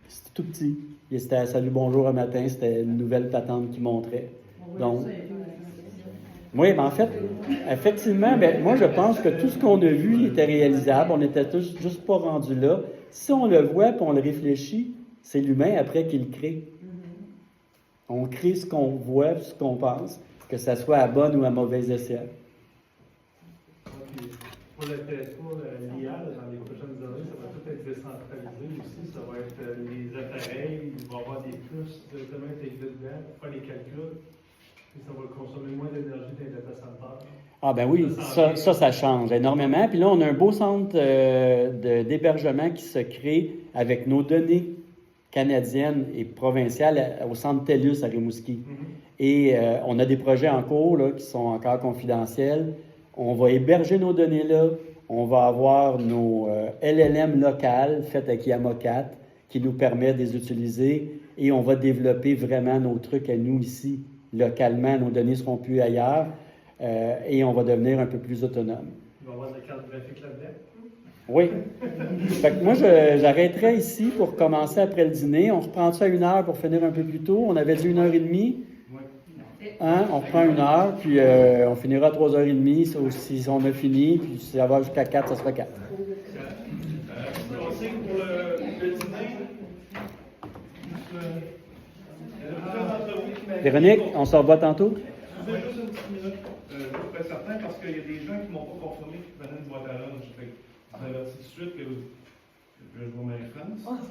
C'était tout petit. C'était salut, bonjour un matin, c'était une nouvelle patente qui montrait. Donc, oui, mais en fait, effectivement, moi je pense que tout ce qu'on a vu était réalisable. On n'était tous juste pas rendus là. Si on le voit et on le réfléchit, c'est l'humain après qui le crée. On crée ce qu'on voit, ce qu'on pense, que ça soit à bonne ou à mauvaise escient. Pour l'IA, dans les prochaines années, ça va tout être décentralisé aussi. Ça va être les appareils, il va y avoir des puces directement intégrées dedans pour faire les calculs. Et ça va consommer moins d'énergie dans les data centers. Ah ben oui, ça change énormément. Puis là, on a un beau centre d'hébergement qui se crée avec nos données canadiennes et provinciales au centre TELUS à Rimouski. Et on a des projets en cours là, qui sont encore confidentiels. On va héberger nos données là. On va avoir nos LLM locales faites avec Yama 4 qui nous permettent de les utiliser. Et on va développer vraiment nos trucs à nous ici, localement. Nos données ne seront plus ailleurs. Et on va devenir un peu plus autonome. Il va y avoir des cartes graphiques là-dedans. Oui. Fait que moi, j'arrêterai ici pour commencer après le dîner. On reprend ça à 1 heure pour finir un peu plus tôt. On avait dit 1h30. Hein? On reprend 1 heure, puis on finira à 3h30 si on a fini. Puis si ça va jusqu'à 4, ça sera 4. Pour le dîner. Véronique, on se revoit tantôt? Je vais juste une petite minute. Je suis pas certain parce qu'il y a des gens qui ne m'ont pas confirmé qu'ils prenaient une boîte à lunch. Je vous avertis tout de suite que je vois ma France.